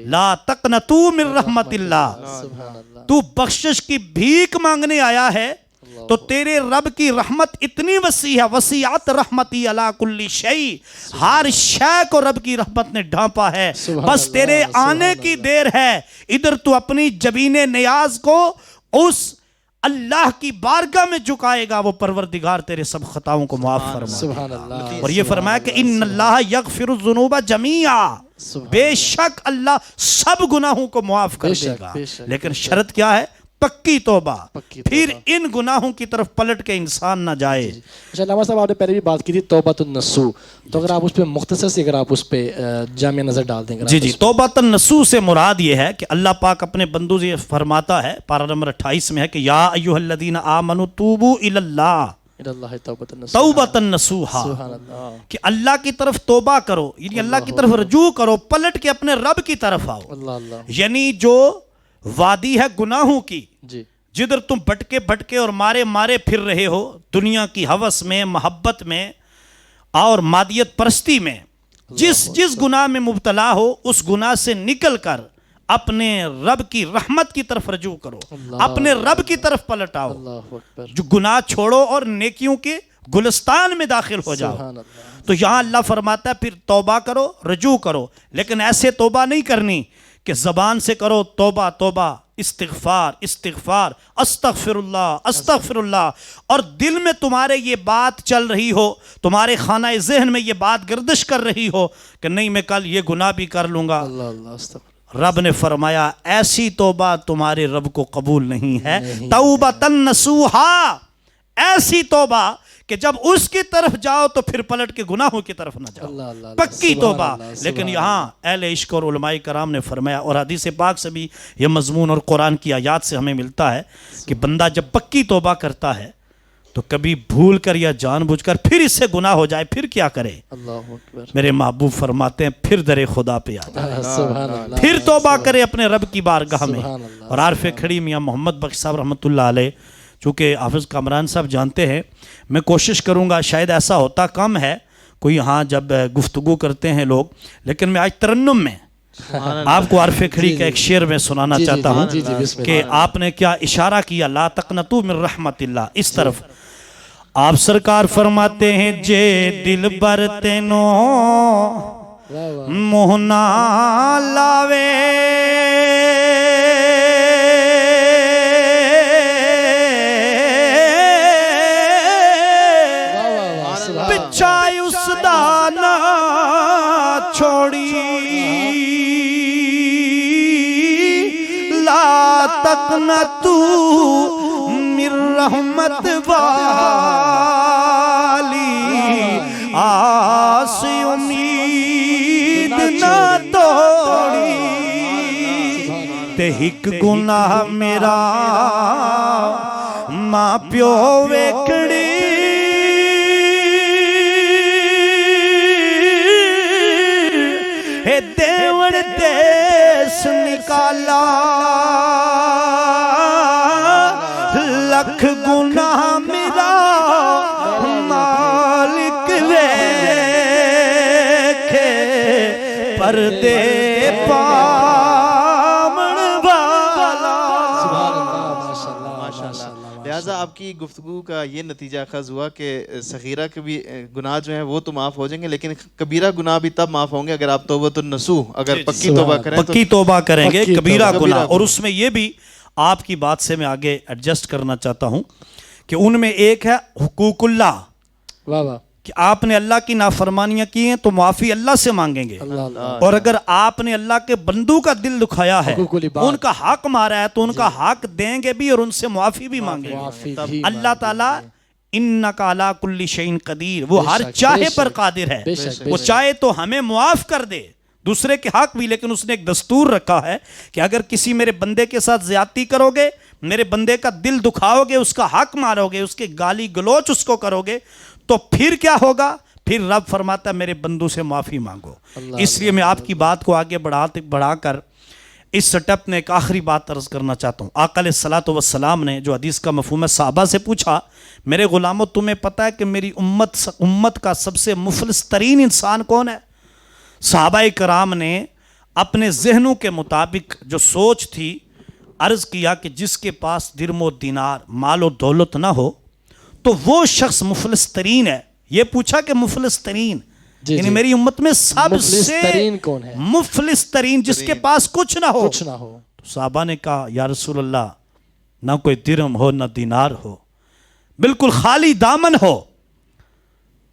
لا تقنطوا من رحمت اللہ. تو بخشش کی بھیک مانگنے آیا ہے تو تیرے رب کی رحمت اتنی وسیع ہے، وسیعت رحمتی علی کل شیء، ہر شے کو رب کی رحمت نے ڈھانپا ہے، بس تیرے آنے کی دیر ہے. ادھر تو اپنی جبین نیاز کو اس اللہ کی بارگاہ میں جھکائے گا، وہ پروردگار تیرے سب خطاؤں کو معاف فرمائے. اور یہ فرمایا کہ ان اللہ یغفر الذنوب جمیعا، بے شک اللہ سب گناہوں کو معاف کر دے گا، لیکن شرط کیا ہے؟ پکی توبہ. پھر ان گناہوں کی طرف پلٹ کے انسان نہ جائے. علامہ صاحب آپ نے پہلے بھی بات کی تھی توبۃ النصوح، تو اگر آپ اس پہ مختصر سے اگر آپ اس پہ جامع نظر ڈال دیں گے. جی توبۃ النصوح سے مراد یہ ہے کہ اللہ پاک اپنے بندوں سے فرماتا ہے، پارہ نمبر 28 میں ہے کہ یا ایھا الذین آمنوا توبوا الی اللہ توبۃ النصوح، کہ اللہ کی طرف توبہ کرو، یعنی اللہ کی طرف رجوع کرو، پلٹ کے اپنے رب کی طرف آؤ. یعنی جو وادی ہے گناہوں کی جی جدھر تم بھٹکے بھٹکے اور مارے مارے پھر رہے ہو دنیا کی ہوس میں، محبت میں اور مادیت پرستی میں. جس گناہ میں مبتلا ہو اس گناہ سے نکل کر اپنے رب کی رحمت کی طرف رجوع کرو، اپنے رب کی طرف پلٹ آؤ، اللہ اکبر. جو گناہ چھوڑو اور نیکیوں کے گلستان میں داخل ہو جاؤ. سبحان اللہ. تو یہاں اللہ فرماتا ہے پھر توبہ کرو، رجوع کرو، لیکن ایسے توبہ نہیں کرنی کہ زبان سے کرو توبہ توبہ، استغفار استغفار، استغفر اللہ، اور دل میں تمہارے یہ بات چل رہی ہو، تمہارے خانہ ذہن میں یہ بات گردش کر رہی ہو کہ نہیں میں کل یہ گناہ بھی کر لوں گا. اللہ اللہ استغفر. رب نے فرمایا ایسی توبہ تمہارے رب کو قبول نہیں ہے. توبۃ نصوحا، ایسی توبہ کہ جب اس کی طرف جاؤ تو پھر پلٹ کے گناہوں کی طرف نہ جاؤ، اللہ اللہ. پکی سبحان توبہ. اللہ، سبحان لیکن اللہ. یہاں اہل عشق اور علماء کرام نے فرمایا، اور حدیث پاک سے بھی یہ مضمون اور قرآن کی آیات سے ہمیں ملتا ہے کہ بندہ جب پکی توبہ کرتا ہے تو کبھی بھول کر یا جان بوجھ کر پھر اس سے گناہ ہو جائے پھر کیا کرے؟ اللہ اکبر. میرے محبوب فرماتے ہیں پھر در خدا پہ آ جائے، سبحان اللہ. پھر توبہ کرے اپنے رب کی بارگاہ میں. سبحان اللہ. اور عارف کھڑی میاں محمد بخش صاحب رحمۃ اللہ علیہ، چونکہ حافظ کامران صاحب جانتے ہیں، میں کوشش کروں گا، شاید ایسا ہوتا کم ہے کوئی ہاں جب گفتگو کرتے ہیں لوگ، لیکن میں آج ترنم میں آپ کو عارف کھڑی کا ایک شعر میں سنانا چاہتا ہوں کہ آپ نے کیا اشارہ کیا، لا تقنطوا من رحمت اللہ، اس طرف آپ سرکار فرماتے ہیں جے دل بر تینو منہ نہ لاوے پچھائی اس دا نہ چھوڑی، لا تقنطوا من رحمت والی، آس امید نہ توڑی، تے ہک گناہ میرا ماں پیو ویکھڑی، اے دیوڑ دیس نکالا، لکھ گناہ میرا مالک ویکھے، پردے پامن والا. لہٰذا آپ کی گفتگو کا یہ نتیجہ اخذ ہوا کہ صغیرہ کے بھی گناہ جو ہیں وہ تو معاف ہو جائیں گے، لیکن کبیرہ گناہ بھی تب معاف ہوں گے اگر آپ توبۃ النصوح، اگر پکی توبہ کریں، پکی توبہ کریں گے، کبیرہ توبہ. گناہ. اور اس میں یہ بھی آپ کی بات سے میں آگے ایڈجسٹ کرنا چاہتا ہوں کہ ان میں ایک ہے حقوق اللہ، واہ واہ. کہ آپ نے اللہ کی نافرمانیاں کی ہیں تو معافی اللہ سے مانگیں گے، اللہ اللہ. اور اگر آپ نے اللہ کے بندوں کا دل دکھایا ہے، حقوق العباد. ان کا حق مارا ہے تو ان کا حق دیں گے بھی اور ان سے معافی بھی مانگیں معافی گے. بھی اللہ تعالیٰ انک علی کل شیء قدیر، وہ بے ہر شک، چاہے بے پر شک، قادر ہے. بے شک، بے وہ شک. چاہے تو ہمیں معاف کر دے دوسرے کے حق بھی، لیکن اس نے ایک دستور رکھا ہے کہ اگر کسی میرے بندے کے ساتھ زیادتی کرو گے، میرے بندے کا دل دکھاؤ گے، اس کا حق مارو گے، اس کے گالی گلوچ اس کو کرو گے، تو پھر کیا ہوگا؟ پھر رب فرماتا ہے میرے بندوں سے معافی مانگو. اس لیے میں آپ کی بات کو آگے بڑھا کر اس سٹ اپ میں ایک آخری بات عرض کرنا چاہتا ہوں. آقا علیہ الصلوۃ والسلام نے جو حدیث کا مفہوم ہے صحابہ سے پوچھا، میرے غلاموں تمہیں پتہ ہے کہ میری امت کا سب سے مفلس ترین انسان کون ہے؟ صحابہ کرام نے اپنے ذہنوں کے مطابق جو سوچ تھی عرض کیا کہ جس کے پاس درم و دینار مال و دولت نہ ہو تو وہ شخص مفلس ترین ہے. یہ پوچھا کہ مفلس ترین یعنی میری امت میں سب سے کون ہے؟ مفلس ترین جس کے پاس کچھ نہ ہو. تو صحابہ نے کہا یا رسول اللہ نہ کوئی درم ہو نہ دینار ہو، بالکل خالی دامن ہو.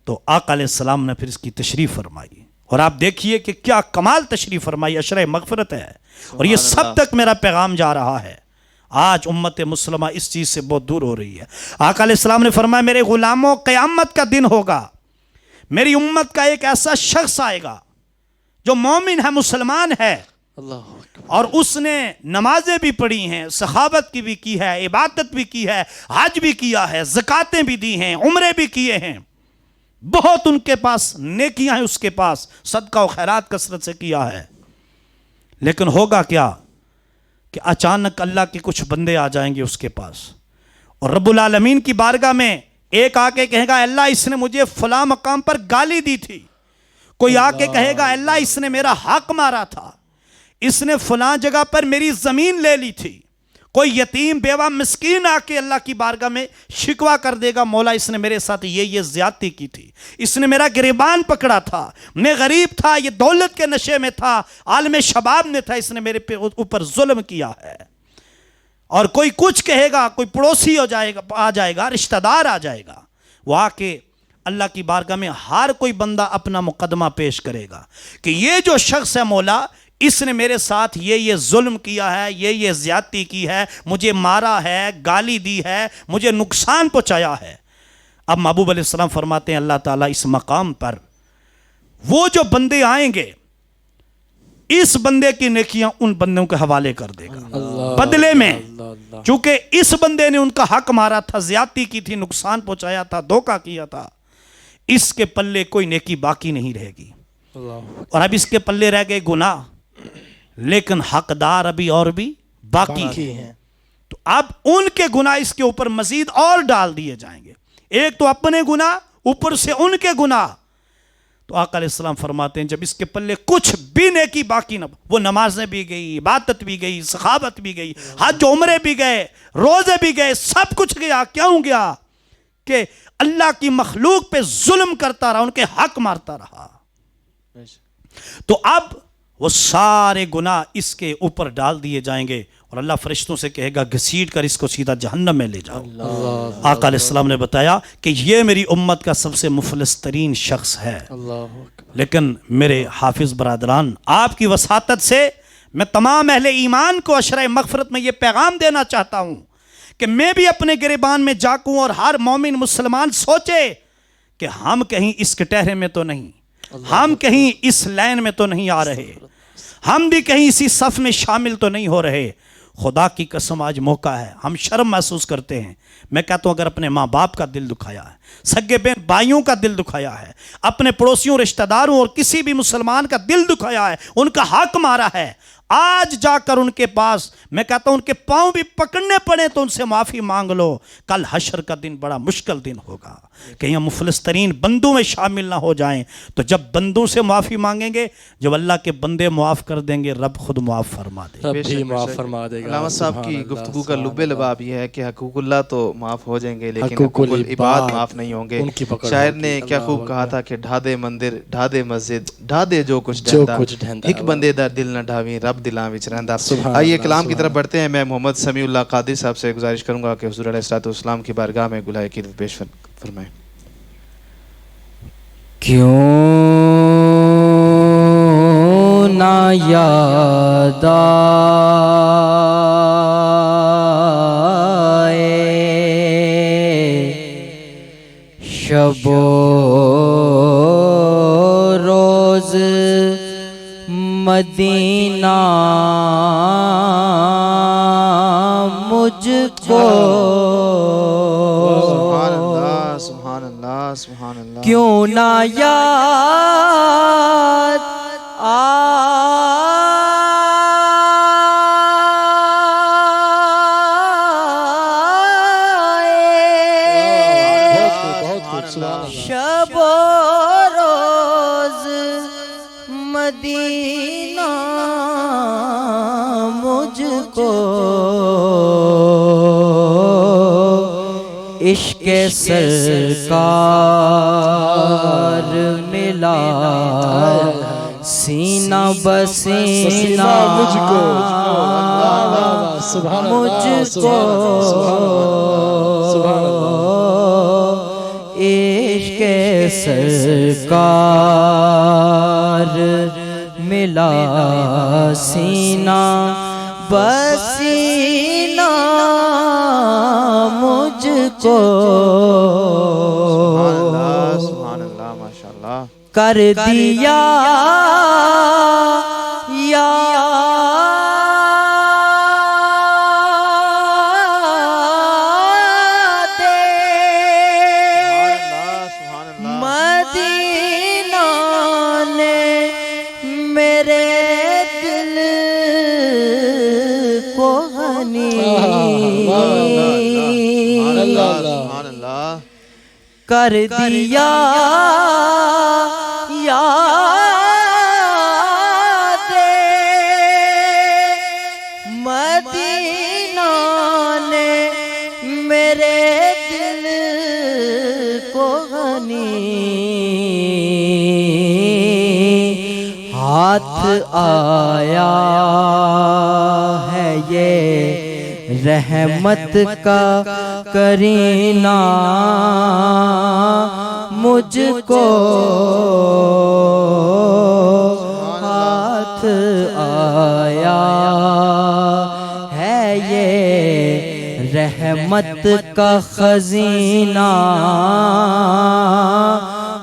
تو آقا علیہ السلام نے پھر اس کی تشریح فرمائی، اور آپ دیکھیے کہ کیا کمال تشریح فرمائی، اشرح مغفرت ہے. اور یہ سب تک میرا پیغام جا رہا ہے. آج امت مسلمہ اس چیز سے بہت دور ہو رہی ہے. آقا علیہ السلام نے فرمایا میرے غلاموں قیامت کا دن ہوگا، میری امت کا ایک ایسا شخص آئے گا جو مومن ہے، مسلمان ہے، اور اس نے نمازیں بھی پڑھی ہیں، سخاوت کی بھی کی ہے، عبادت بھی کی ہے، حج بھی کیا ہے، زکاتیں بھی دی ہیں، عمرے بھی کیے ہیں، بہت ان کے پاس نیکیاں ہیں، اس کے پاس صدقہ و خیرات کثرت سے کیا ہے. لیکن ہوگا کیا کہ اچانک اللہ کے کچھ بندے آ جائیں گے اس کے پاس اور رب العالمین کی بارگاہ میں ایک آ کے کہے گا اللہ اس نے مجھے فلاں مقام پر گالی دی تھی، کوئی آ کے کہے گا اللہ اس نے میرا حق مارا تھا، اس نے فلاں جگہ پر میری زمین لے لی تھی، کوئی یتیم بیوہ مسکین آ کے اللہ کی بارگاہ میں شکوہ کر دے گا مولا اس نے میرے ساتھ یہ زیادتی کی تھی، اس نے میرا گریبان پکڑا تھا، میں غریب تھا، یہ دولت کے نشے میں تھا، عالم شباب میں تھا، اس نے میرے اوپر ظلم کیا ہے۔ اور کوئی کچھ کہے گا، کوئی پڑوسی آ جائے گا، رشتہ دار آ جائے گا، وہ آ کے اللہ کی بارگاہ میں ہر کوئی بندہ اپنا مقدمہ پیش کرے گا کہ یہ جو شخص ہے مولا اس نے میرے ساتھ یہ ظلم کیا ہے، یہ زیادتی کی ہے، مجھے مارا ہے، گالی دی ہے، مجھے نقصان پہنچایا ہے۔ اب محبوب علیہ السلام فرماتے ہیں اللہ تعالیٰ اس مقام پر وہ جو بندے آئیں گے اس بندے کی نیکیاں ان بندوں کے حوالے کر دے گا بدلے میں، چونکہ اس بندے نے ان کا حق مارا تھا، زیادتی کی تھی، نقصان پہنچایا تھا، دھوکہ کیا تھا، اس کے پلے کوئی نیکی باقی نہیں رہے گی۔ اور اب اس کے پلے رہ گئے گناہ، لیکن حقدار ابھی اور بھی باقی ہیں، تو اب ان کے گناہ اس کے اوپر مزید اور ڈال دیے جائیں گے، ایک تو اپنے گناہ اوپر سے ان کے گناہ۔ تو آقا علیہ السلام فرماتے ہیں جب اس کے پلے کچھ بھی نیکی باقی نہ، وہ نمازیں بھی گئی، عبادت بھی گئی، سخاوت بھی گئی، حج عمرے بھی گئے، روزے بھی گئے، سب کچھ گیا، کیوں گیا؟ کہ اللہ کی مخلوق پہ ظلم کرتا رہا، ان کے حق مارتا رہا۔ تو اب وہ سارے گناہ اس کے اوپر ڈال دیے جائیں گے اور اللہ فرشتوں سے کہے گا گھسیٹ کر اس کو سیدھا جہنم میں لے جاؤ۔ آقا علیہ السلام نے بتایا کہ یہ میری امت کا سب سے مفلس ترین شخص ہے، لیکن میرے حافظ برادران آپ کی وساطت سے میں تمام اہل ایمان کو عشرہ مغفرت میں یہ پیغام دینا چاہتا ہوں کہ میں بھی اپنے گریبان میں جاکوں اور ہر مومن مسلمان سوچے کہ ہم کہیں اس کٹہرے میں تو نہیں، ہم کہیں اس لائن میں تو نہیں آ رہے، ہم بھی کہیں اسی صف میں شامل تو نہیں ہو رہے۔ خدا کی قسم آج موقع ہے، ہم شرم محسوس کرتے ہیں، میں کہتا ہوں اگر اپنے ماں باپ کا دل دکھایا ہے، سگے بہن بھائیوں کا دل دکھایا ہے، اپنے پڑوسیوں رشتہ داروں اور کسی بھی مسلمان کا دل دکھایا ہے، ان کا حق مارا ہے، آج جا کر ان کے پاس میں کہتا ہوں ان کے پاؤں بھی پکڑنے پڑے تو ان سے معافی مانگ لو، کل حشر کا دن بڑا مشکل دن ہوگا، کہیں ہم مفلس ترین بندوں میں شامل نہ ہو جائیں۔ تو جب بندوں سے معافی مانگیں گے، جب اللہ کے بندے معاف کر دیں گے، رب خود معاف فرما دے گا، رب بھی معاف فرما دے گا۔ علامہ صاحب کی گفتگو کا لب لباب یہ ہے کہ حقوق اللہ تو معاف ہو جائیں گے لیکن حقوق العباد معاف نہیں ہوں گے۔ شاعر نے کیا خوب کہا تھا کہ ڈھا دے مندر، ڈھا دے مسجد، ڈھا دے جو کچھ ڈھہندا، ایک بندے دا دل نہ ڈھاویں، رب دلاں وچ رہندا۔ آئیے کلام کی طرف بڑھتے ہیں۔ میں محمد سمیع اللہ قادری صاحب سے گزارش کروں گا کہ حضور علیہ الصلوۃ والسلام کی بارگاہ میں گلہائے عقیدت پیش فرمائیں۔ کیوں نہ یاد آئے شب و روز مدینہ مجھ کو، سبحان اللہ سبحان اللہ سبحان اللہ، کیوں نہ یاد شب و روز مدینہ مجھ کو، عشق سرکار ملا سینہ بسینہ مجھ کو، عشق سرکار ملا سینہ بسینہ مجھ کو، سبحان اللہ ماشاءاللہ، کر دیا مدینہ نے میرے دل کو، کر دیا یاد مدینہ نے میرے دل کو غنی ہاتھ آیا ہے یہ رحمت کا کرینہ مجھ کو ہاتھ آیا ہے یہ رحمت کا خزینہ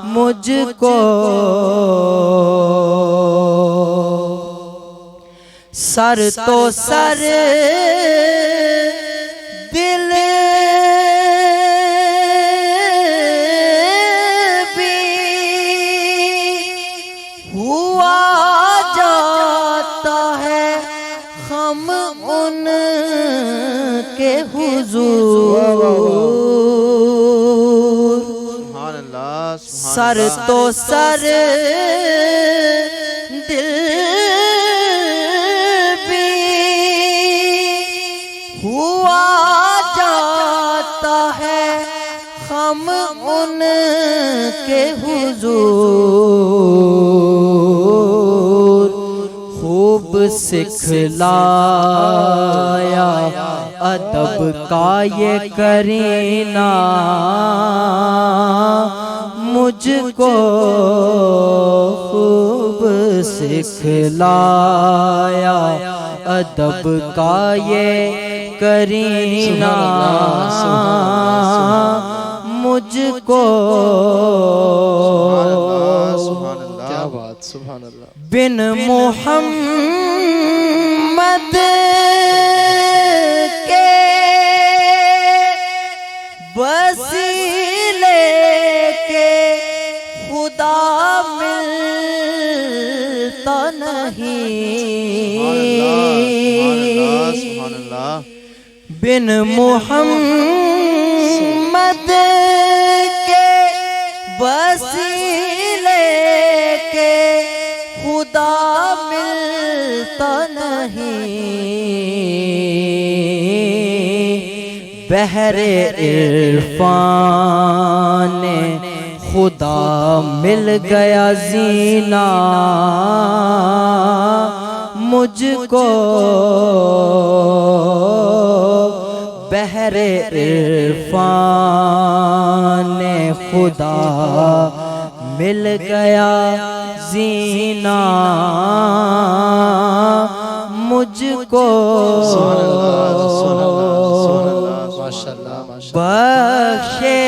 مجھ کو سر تو سر دل بھی ہوا جاتا ہے ہم ان کے حضور سر تو سر دل ہوا جاتا ہے ہم ان کے حضور خوب سکھلایا ادب کا یہ کرینہ مجھ کو خوب سکھلایا ادب کا یہ کرینہ مجھ کو کیا بات سبحان اللہ بن محمد کے وسیلے کے خدا ملتا نہیں بن محمد کے وسیلے کے خدا ملتا نہیں بحر عرفان خدا مل گیا زینہ مجھ کو بحر عرفان خدا مل گیا زینہ مجھ کو بخشے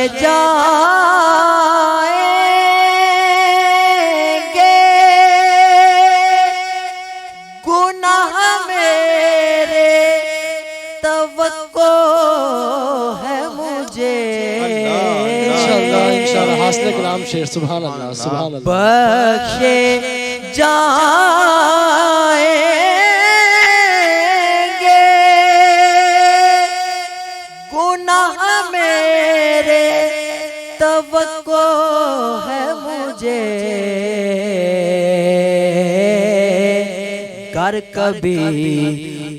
جائیں گے گناہ میرے توقع ہے مجھے انشاءاللہ حاصل کلام شیر سبحان اللہ سبحان اللہ بخشے جائیں گے گناہ میرے توقع ہے مجھے گر کبھی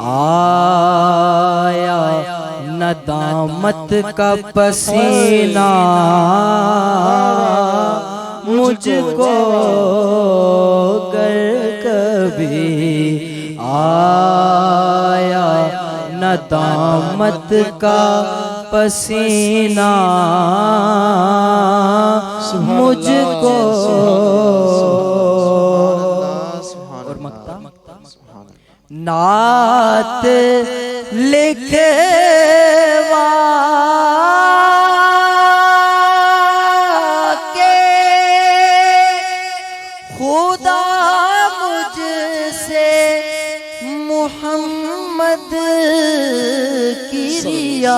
آیا ندامت کا پسینہ مجھ کو گر کبھی آیا ندامت کا پسینہ مجھ کو اور مکتا نعت لکھوا کے خدا مجھ سے محمد کی ریاض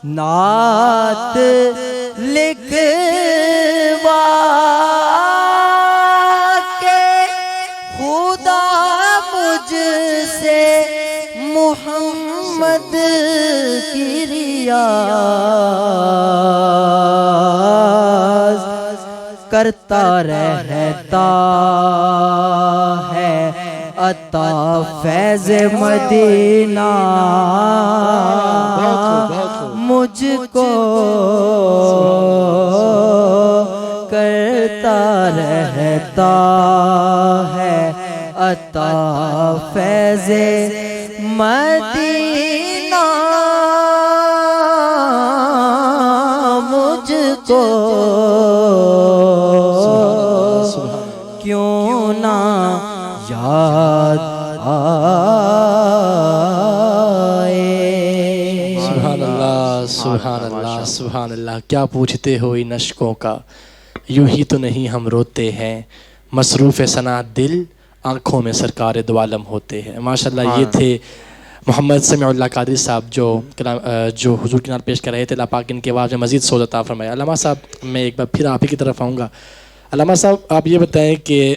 نعت لکھوا محمد محمد کی ریاض کرتا رہتا ہے عطا فیض مدینہ مجھ کو کرتا رہتا ہے عطا فیض مدینہ مجھ کو کیوں نہ یاد آئے. سبحان اللہ سبحان اللہ سبحان اللہ. کیا پوچھتے ہو ان اشکوں کا، یوں ہی تو نہیں ہم روتے ہیں، مصروف ثنا دل آنکھوں میں سرکار دو عالم ہوتے ہیں. ماشاءاللہ یہ تھے محمد سمیع اللہ قادری صاحب جو حضور کے نام پیش کر رہے تھے. اللہ پاک ان کے آواز میں مزید سوز عطا فرمائے. علامہ صاحب میں ایک بار پھر آپ ہی کی طرف آؤں گا. علامہ صاحب آپ یہ بتائیں کہ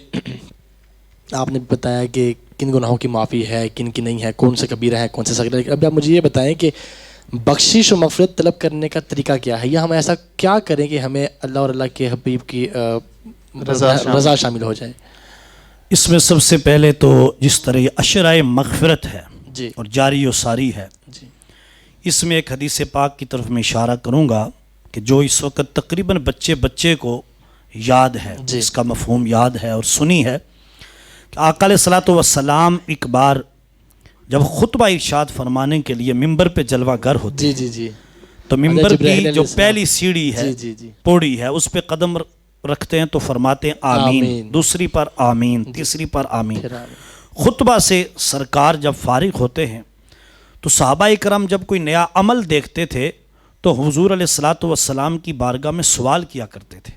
آپ نے بتایا کہ کن گناہوں کی معافی ہے کن کی نہیں ہے، کون سے کبیرہ ہیں کون سے صغیرہ. اب آپ مجھے یہ بتائیں کہ بخشش و مغفرت طلب کرنے کا طریقہ کیا ہے، یا ہم ایسا کیا کریں کہ ہمیں اللہ اور اللہ کے حبیب کی رضا شامل ہو جائے؟ اس میں سب سے پہلے تو جس طرح یہ عشرۂ مغفرت ہے جی اور جاری و ساری ہے، جی اس میں ایک حدیث پاک کی طرف میں اشارہ کروں گا کہ جو اس وقت تقریباً بچے کو یاد ہے، اس کا مفہوم یاد ہے اور سنی ہے کہ آقا علیہ الصلوۃ والسلام ایک بار جب خطبہ ارشاد فرمانے کے لیے ممبر پہ جلوہ گر ہوتے جی جی جی تو ممبر کی جو پہلی سیڑھی ہے جی جی پوڑی ہے اس پہ قدم رکھتے ہیں تو فرماتے ہیں آمین، دوسری پر آمین، تیسری پر آمین. خطبہ سے سرکار جب فارغ ہوتے ہیں تو صحابہ اکرام جب کوئی نیا عمل دیکھتے تھے تو حضور علیہ الصلوۃ والسلام کی بارگاہ میں سوال کیا کرتے تھے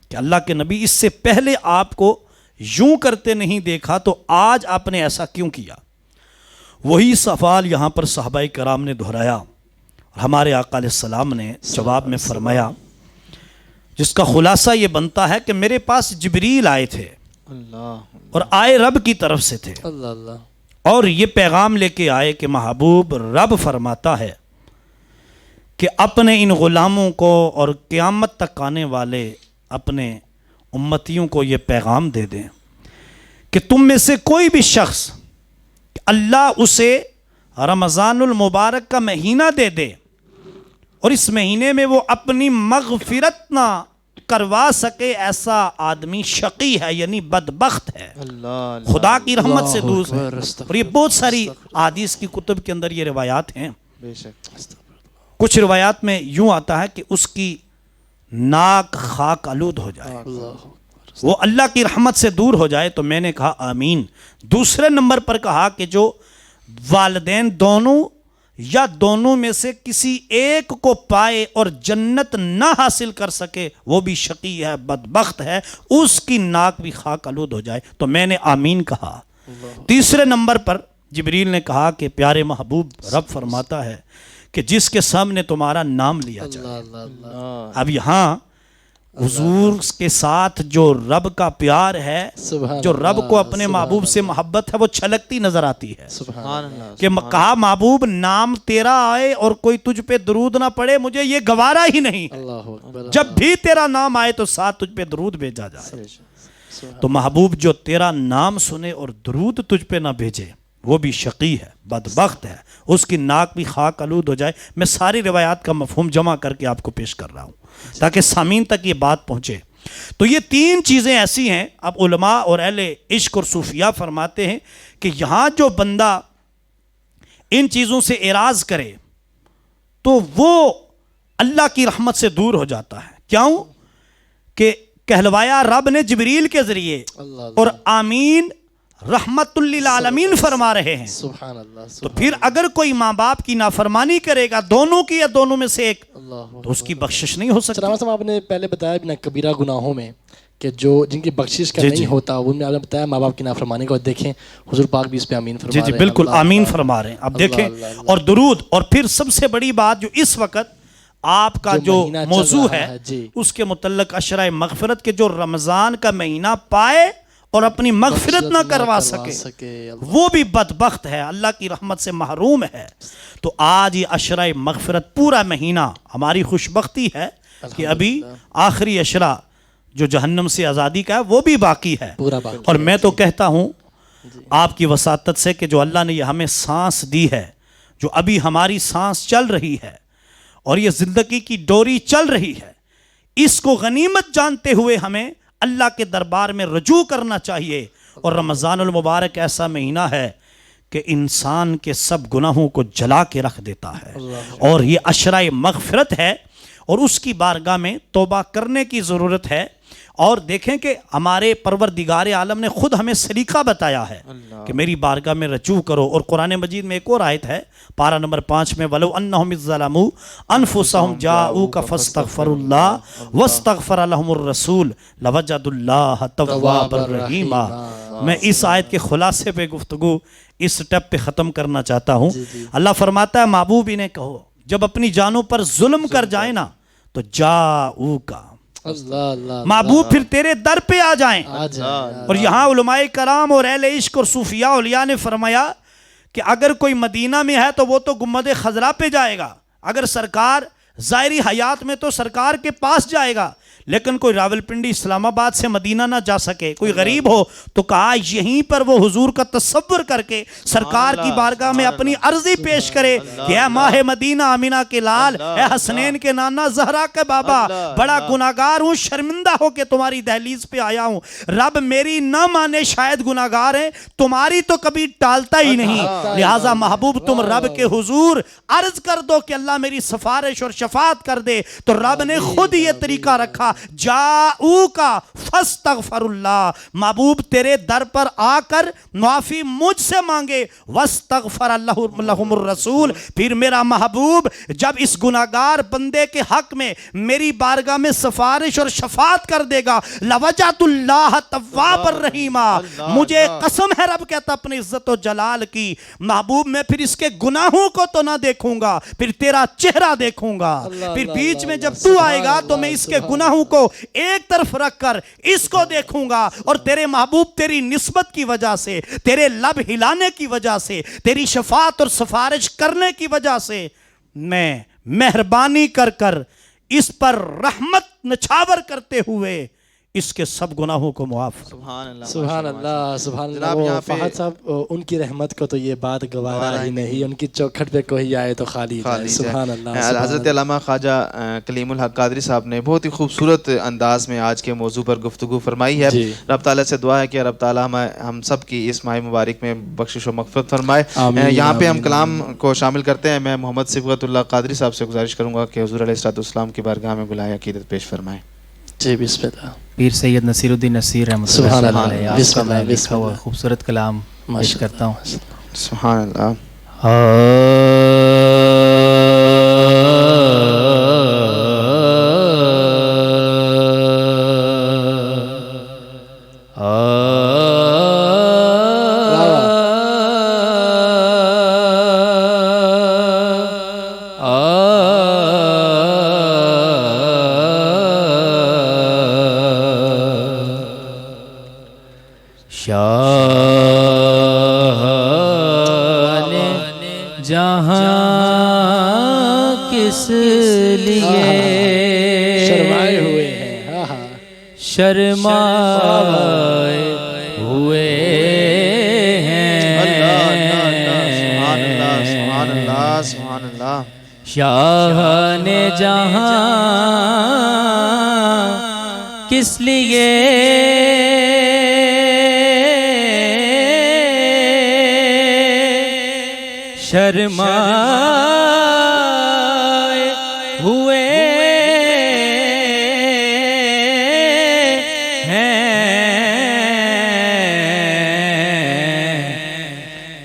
کہ اللہ کے نبی اس سے پہلے آپ کو یوں کرتے نہیں دیکھا تو آج آپ نے ایسا کیوں کیا. وہی سوال یہاں پر صحابہ کرام نے دہرایا اور ہمارے آقا علیہ السلام نے جواب میں فرمایا، جس کا خلاصہ یہ بنتا ہے کہ میرے پاس جبریل آئے تھے اور آئے رب کی طرف سے تھے اور یہ پیغام لے کے آئے کہ محبوب رب فرماتا ہے کہ اپنے ان غلاموں کو اور قیامت تک آنے والے اپنے امتیوں کو یہ پیغام دے دیں کہ تم میں سے کوئی بھی شخص اللہ اسے رمضان المبارک کا مہینہ دے دے اور اس مہینے میں وہ اپنی مغفرت نہ کروا سکے، ایسا آدمی شقی ہے یعنی بدبخت ہے، خدا کی رحمت سے دور ہے. اور یہ بہت ساری احادیث کی کتب کے اندر یہ روایات ہیں. کچھ روایات میں یوں آتا ہے کہ اس کی ناک خاک آلود ہو جائے، وہ اللہ کی رحمت سے دور ہو جائے. تو میں نے کہا آمین. دوسرے نمبر پر کہا کہ جو والدین دونوں یا دونوں میں سے کسی ایک کو پائے اور جنت نہ حاصل کر سکے وہ بھی شقی ہے، بدبخت ہے، اس کی ناک بھی خاک آلود ہو جائے. تو میں نے آمین کہا. تیسرے نمبر پر جبریل نے کہا کہ پیارے محبوب رب فرماتا ہے کہ جس کے سامنے تمہارا نام لیا جائے. اب یہاں حضور کے ساتھ جو رب کا پیار ہے، جو رب کو اپنے محبوب سے محبت ہے، وہ چھلکتی نظر آتی ہے کہ کہا محبوب نام تیرا آئے اور کوئی تجھ پہ درود نہ پڑے مجھے یہ گوارا ہی نہیں. جب بھی تیرا نام آئے تو ساتھ تجھ پہ درود بھیجا جائے. تو محبوب جو تیرا نام سنے اور درود تجھ پہ نہ بھیجے وہ بھی شقی ہے، بدبخت ہے، اس کی ناک بھی خاک آلود ہو جائے. میں ساری روایات کا مفہوم جمع کر کے آپ کو پیش کر رہا ہوں تاکہ سامعین تک یہ بات پہنچے. تو یہ تین چیزیں ایسی ہیں. اب علماء اور اہل عشق اور صوفیاء فرماتے ہیں کہ یہاں جو بندہ ان چیزوں سے اعراض کرے تو وہ اللہ کی رحمت سے دور ہو جاتا ہے. کیوں کہ کہلوایا رب نے جبریل کے ذریعے اور آمین رحمت للعالمین فرما رہے ہیں. سبحان اللہ. تو پھر اگر کوئی ماں باپ کی نافرمانی کرے گا دونوں کی یا دونوں میں سے ایک تو اس کی بخشش نہیں ہو سکتی. علامہ صاحب آپ نے پہلے بتایا بھی نا کبیرہ گناہوں میں کہ جو جن کی بخشش کا نہیں ہوتا ان میں آپ نے بتایا ماں باپ کی نافرمانی کو. دیکھیں حضور پاک بھی اس پہ آمین فرما رہے ہیں. جی بالکل آمین فرما رہے ہیں. اب دیکھیں اور درود. اور پھر سب سے بڑی بات جو اس وقت آپ کا جو موضوع ہے اس کے متعلق عشرۂ مغفرت کے جو رمضان کا مہینہ پائے اور اپنی مغفرت نہ کروا سکے وہ بھی بدبخت ہے، اللہ کی رحمت سے محروم ہے۔ تو آج یہ عشرہ مغفرت پورا مہینہ ہماری خوشبختی ہے کہ ابھی آخری عشرہ جو جہنم سے آزادی کا ہے وہ بھی باقی ہے۔ اور میں تو کہتا ہوں آپ کی وساطت سے کہ جو اللہ نے یہ ہمیں سانس دی ہے، جو ابھی ہماری سانس چل رہی ہے اور یہ زندگی کی ڈوری چل رہی ہے، اس کو غنیمت جانتے ہوئے ہمیں اللہ کے دربار میں رجوع کرنا چاہیے۔ اور رمضان المبارک ایسا مہینہ ہے کہ انسان کے سب گناہوں کو جلا کے رکھ دیتا ہے، اور یہ عشرہ مغفرت ہے اور اس کی بارگاہ میں توبہ کرنے کی ضرورت ہے۔ اور دیکھیں کہ ہمارے پروردگار عالم نے خود ہمیں سلیقہ بتایا ہے کہ میری بارگاہ میں رجوع کرو۔ اور قرآن مجید میں ایک اور آیت ہے، پارہ نمبر 5 میں، وَلَوْ أَنَّهُمْ إِذ ظَّلَمُوا أَنفُسَهُمْ جَاءُوكَ فَاسْتَغْفَرُوا اللَّهَ وَاسْتَغْفَرَ لَهُمُ الرَّسُولُ لَوَجَدُوا اللَّهَ تَوَّابًا رَحِيمًا۔ میں اس آیت کے خلاصے پہ گفتگو اس سٹیپ پہ ختم کرنا چاہتا ہوں۔ اللہ فرماتا ہے محبوب انہیں کہو جب اپنی جانوں پر ظلم کر جائیں نا تو جاؤکا، محبوب پھر تیرے در پہ آ جائیں۔ اور یہاں علماء کرام اور اہل عشق اور صوفیاء اولیاء نے فرمایا کہ اگر کوئی مدینہ میں ہے تو وہ تو گنبد خضرا پہ جائے گا، اگر سرکار ظاہری حیات میں تو سرکار کے پاس جائے گا، لیکن کوئی راولپنڈی اسلام آباد سے مدینہ نہ جا سکے، کوئی غریب ہو تو کہا یہیں پر وہ حضور کا تصور کر کے سرکار کی بارگاہ میں اپنی عرضی پیش کرے کہ اے ماہ مدینہ آمینہ کے لال، اے حسنین کے نانا زہرا کے بابا، بڑا گناہگار ہوں، شرمندہ ہو کہ تمہاری دہلیز پہ آیا ہوں، رب میری نہ مانے شاید گناہگار ہیں، تمہاری تو کبھی ٹالتا ہی نہیں، لہٰذا محبوب تم رب کے حضور عرض کر دو کہ اللہ میری سفارش اور شفاعت کر دے۔ تو رب نے خود یہ طریقہ رکھا، جاؤکا فاستغفر اللہ، محبوب تیرے در پر آ کر معافی مجھ سے مانگے، واستغفر لہم الرسول، پھر میرا محبوب جب اس گناہگار بندے کے حق میں میری بارگاہ میں سفارش اور شفاعت کر دے گا، لوجدوا اللہ توابا رحیما، مجھے قسم ہے رب کہتا اپنی عزت و جلال کی، محبوب میں پھر اس کے گناہوں کو تو نہ دیکھوں گا، پھر تیرا چہرہ دیکھوں گا، پھر بیچ میں جب تو آئے گا تو میں اس کے گناہوں کو ایک طرف رکھ کر اس کو دیکھوں گا، اور تیرے محبوب تیری نسبت کی وجہ سے، تیرے لب ہلانے کی وجہ سے، تیری شفاعت اور سفارش کرنے کی وجہ سے میں مہربانی کر کر اس پر رحمت نچھاور کرتے ہوئے اس کے سب گناہوں کو معاف۔ سبحان اللہ، سبحان اللہ، سبحان اللہ۔ جناب یہاں پہ فہد صاحب ان کی رحمت کو تو یہ بات گوارا ہی نہیں، ان کی چوکھٹ پہ کوئی آئے تو خالی جائے۔ سبحان اللہ۔ حضرت علامہ خواجہ کلیم الحق قادری صاحب نے بہت ہی خوبصورت انداز میں آج کے موضوع پر گفتگو فرمائی ہے۔ رب تعالیٰ سے دعا ہے کہ رب تعالیٰ ہم سب کی اس ماہ مبارک میں بخشش و مغفرت فرمائے۔ یہاں پہ ہم کلام کو شامل کرتے ہیں۔ میں محمد صبغت اللہ قادری صاحب سے گزارش کروں گا کہ حضور علیہ الصلوۃ والسلام کی بارگاہ میں بلائے عقیدت پیش فرمائیں۔ جی بسم اللہ۔ پیر سید نصیر الدین نصیر رحمۃ سبحان اللہ اللہ، علیہ، آپ بسم کا اللہ، میں بسم لکھا ہوا اللہ۔ خوبصورت کلام پیش کرتا ہوں۔ سبحان اللہ۔ جہاں کس لیے شرمائے ہوئے ہیں، شرمائے ہوئے ہیں، سبحان اللہ، سبحان اللہ۔ شاہ نے جہاں کس لیے شرمائے ہوئے ہیں،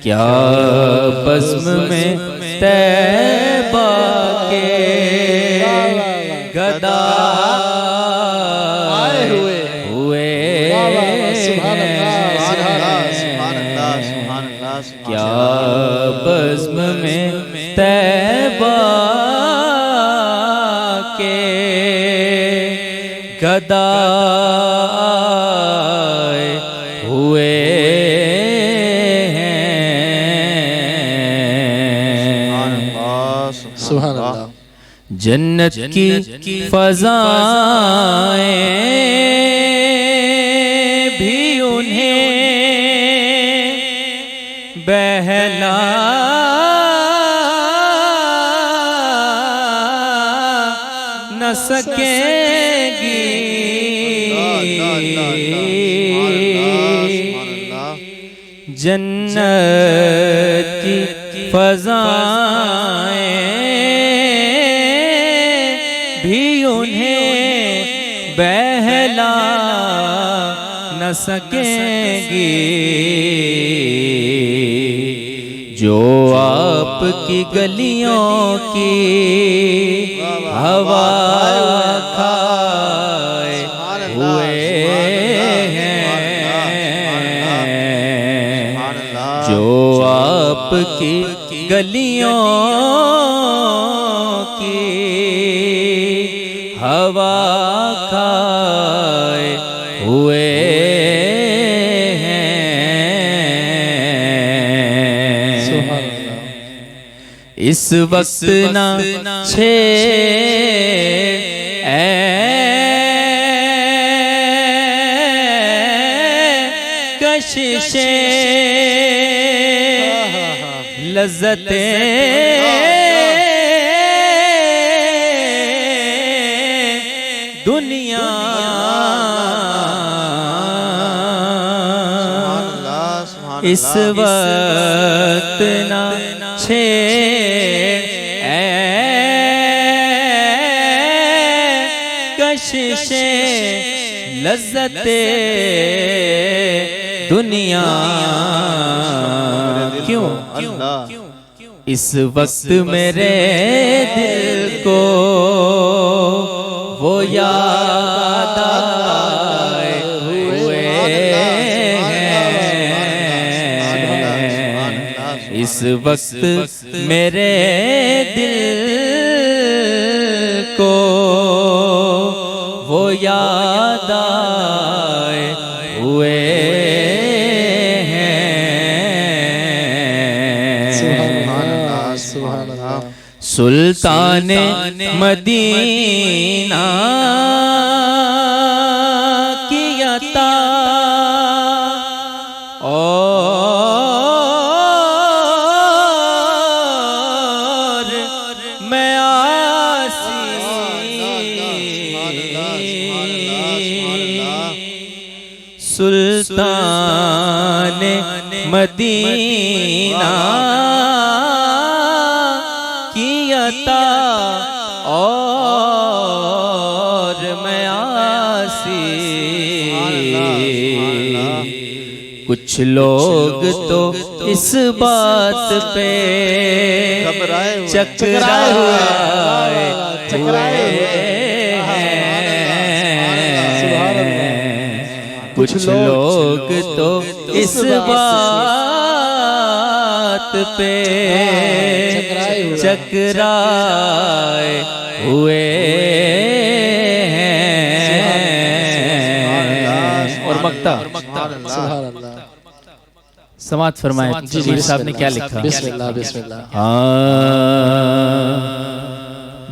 کیا بزم میں طیبہ کے گدا ہوئے کیا بزم میں طیبہ کے گدا ہوئے ہیں سبحان اللہ جنت کی فضائیں بھی انہیں بہلا نہ سکیں گی جنت کی فضائیں بھی انہیں بہلا نہ سکیں گی جو آپ کی گلیوں کی ہوا کھائے ہوئے ہیں جو آپ کی گلیوں کی ہوا کھائے ہوئے اس وقت نہ کششیں لذتیں دنیا اس وقت نہ کششیں لذتیں دنیا کیوں اس وقت میرے دل کو وہ یاد آئے ہوئے ہیں اس وقت میرے دل کو وہ یاد آئے ہوئے سلطان مدینہ کی عطا اور میں آسی سلطان مدینہ اور میں آسی کچھ لوگ تو اس بات پہ چکرائے ہوئے کچھ لوگ تو اس بات پہ چکرائے ہوئے ہیں اور مقطع سماعت فرمائے جی صاحب نے کیا لکھا بسم اللہ بسم اللہ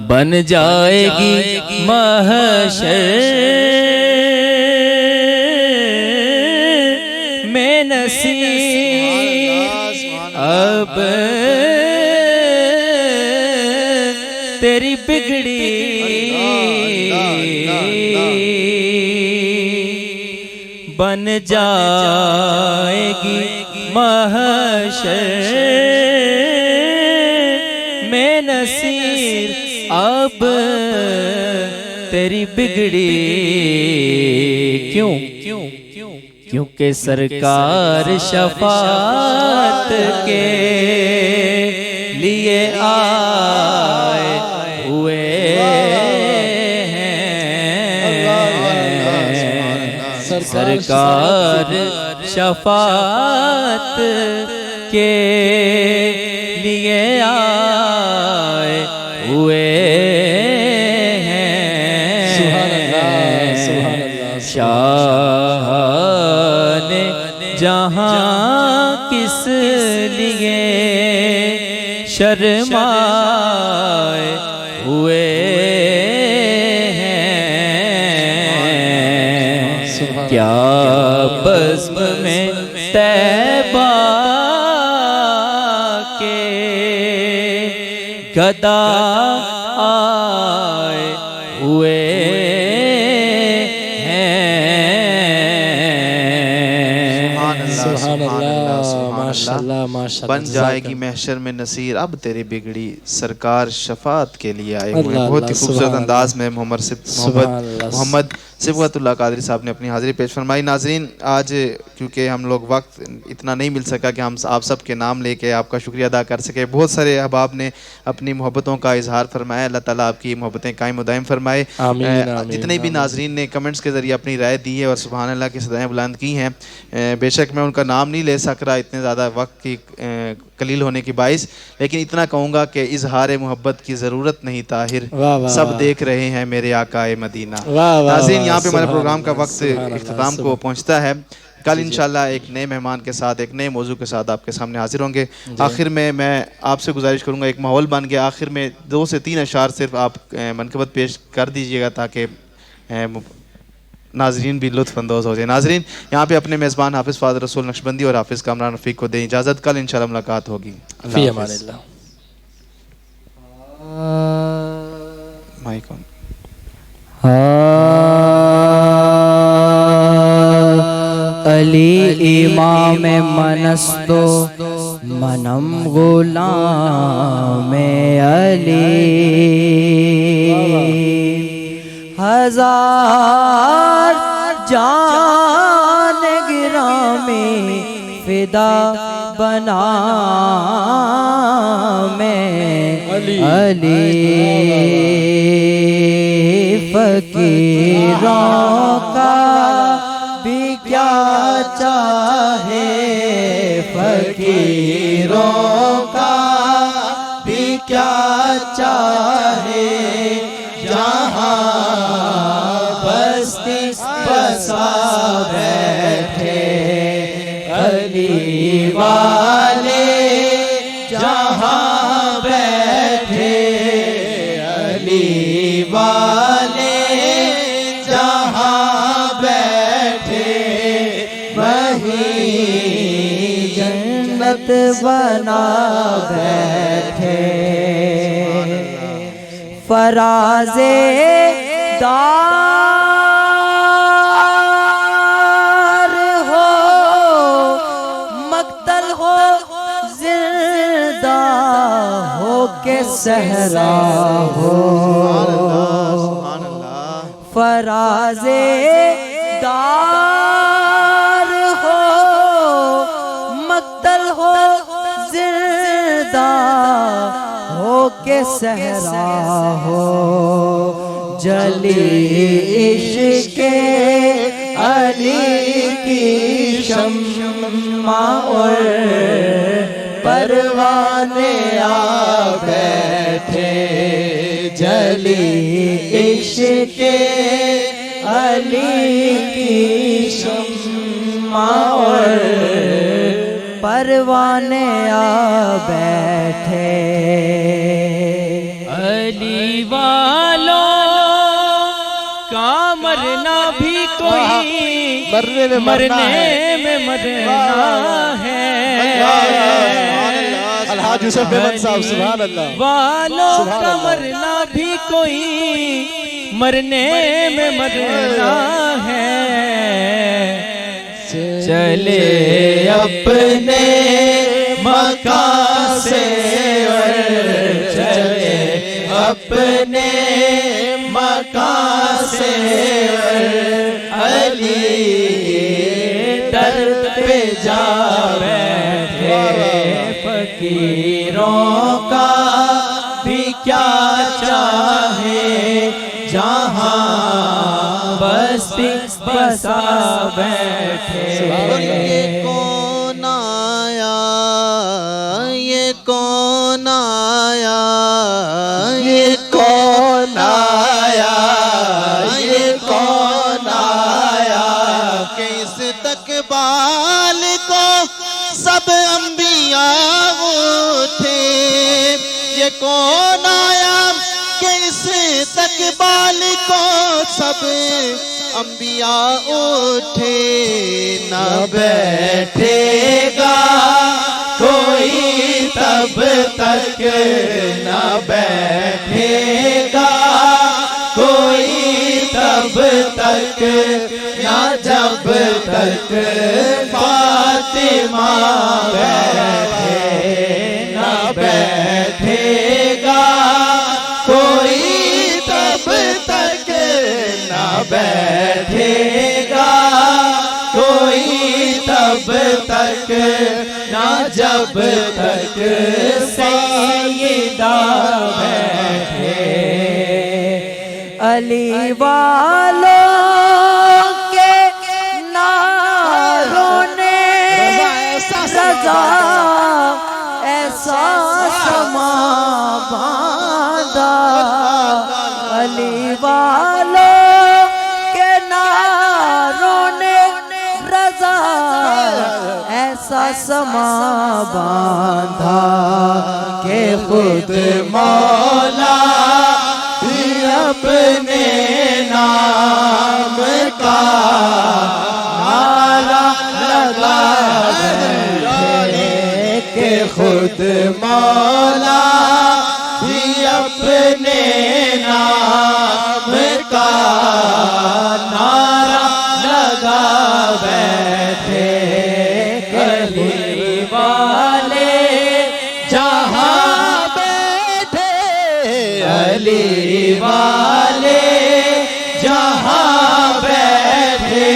بن جائے گی محشر میں نصیب اب تیری بگڑی بن جائے گی محشر میں نصیر اب تیری بگڑی کیونکہ سرکار شفاعت کے لیے آئے ہوئے ہیں سرکار شفاعت کے لیے آئے ہوئے ہیں شان جہاں کس لیے شرمائے ہوئے ہیں، کیا بزم میں طیبہ کے گدا آئے ہوئے سبحان اللہ، ماشاءاللہ ماشاءاللہ، بن جائے گی محشر میں نصیر اب تیری بگڑی، سرکار شفاعت کے لیے آئے ہوئے ہیں۔ بہت ہی خوبصورت انداز میں محمد صبغت اللہ قادری صاحب نے اپنی حاضری پیش فرمائی۔ ناظرین، آج کیونکہ ہم لوگ وقت اتنا نہیں مل سکا کہ ہم آپ سب کے نام لے کے آپ کا شکریہ ادا کر سکے، بہت سارے احباب نے اپنی محبتوں کا اظہار فرمایا، اللہ تعالیٰ آپ کی محبتیں قائم و دائم فرمائے۔ جتنے بھی ناظرین نے کمنٹس کے ذریعے اپنی رائے دی ہے اور سبحان اللہ کی صدائیں بلند کی ہیں، بے شک میں ان کا نام نہیں لے سک رہا اتنے زیادہ وقت کی قلیل ہونے کی باعث، لیکن اتنا کہوں گا کہ اظہار محبت کی ضرورت نہیں طاہر، سب دیکھ رہے ہیں میرے آقائے مدینہ۔ ناظرین، یہاں پہ ہمارے پروگرام کا وقت اختتام کو پہنچتا ہے، کل انشاءاللہ ایک نئے مہمان کے ساتھ ایک نئے موضوع کے ساتھ آپ کے سامنے حاضر ہوں گے۔ آخر میں آپ سے گزارش کروں گا، ایک ماحول بن گیا، آخر میں 2 سے 3 اشعار صرف آپ منقبت پیش کر دیجئے گا تاکہ ناظرین بھی لطف اندوز ہو جائے۔ ناظرین، یہاں پہ اپنے میزبان حافظ فاضل رسول نقشبندی اور حافظ کامران رفیق کو دیں اجازت، کل انشاءاللہ ملاقات ہوگی۔ فی امان اللہ۔ مائک آن۔ علی امام منستو منم غلام علی، ہزار جان گرامی فدا بنا میں علی، فقیروں کا بھی کیا چاہے، فقیروں کا بھی کیا چاہے، جہاں بستی بسا بیٹھے علی والے، جہاں بیٹھے علی والے، جہاں بیٹھے وہی جنت بنا بیٹھے، فراز دار ہو مقتل ہو زندہ ہو کے صحرا ہو، فراز دار ہو مقتل ہو زندہ ہو کے صحرا ہو، جلی عشق علی کی شمع اور پروانے آ بیٹھے، جلی عشق علی کی شمع اور پروانے آ بیٹھے، علی والوں کا مرنا بھی کوئی مرنے میں مرنا ہے، الحاج یوسف احمد صاحب سبحان اللہ، والوں کا مرنا بھی کوئی مرنے میں مرنا ہے، چلے اپنے مکان سے چلے اپنے مکان سے علی در پہ جا بیٹھے، فقیروں کا بھی کیا چاہے، جہاں بستی بسا بیٹھے، یہ کون آیا، یہ کون آیا، یہ کون آیا، یہ کون آیا، کس تقبال کون آیا کہ اس استقبال کو سب انبیاء اٹھے نہ بیٹھے گا کوئی تب تک نہ بیٹھے گا کوئی تب تک نہ جب تک فاطمہ بیٹھے نہ بیٹھے گا کوئی تب تک نہ بیٹھے گا کوئی تب تک نہ جب تک سیدہ بیٹھے علی والوں کے ناروں نے رضا ایسا سما باندھا علی والوں کے ناروں نے رضا ایسا سما باندھا کہ خود مولا اپنے نام کا نعرہ لگا بیٹھے کہ خود مولا بھی اپنے نام کا نعرہ لگا بیٹھے علی والے جہاں بیٹھے علی والے جہاں بیٹھے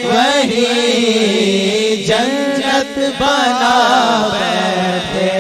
وہیں جنت بنا بیٹھے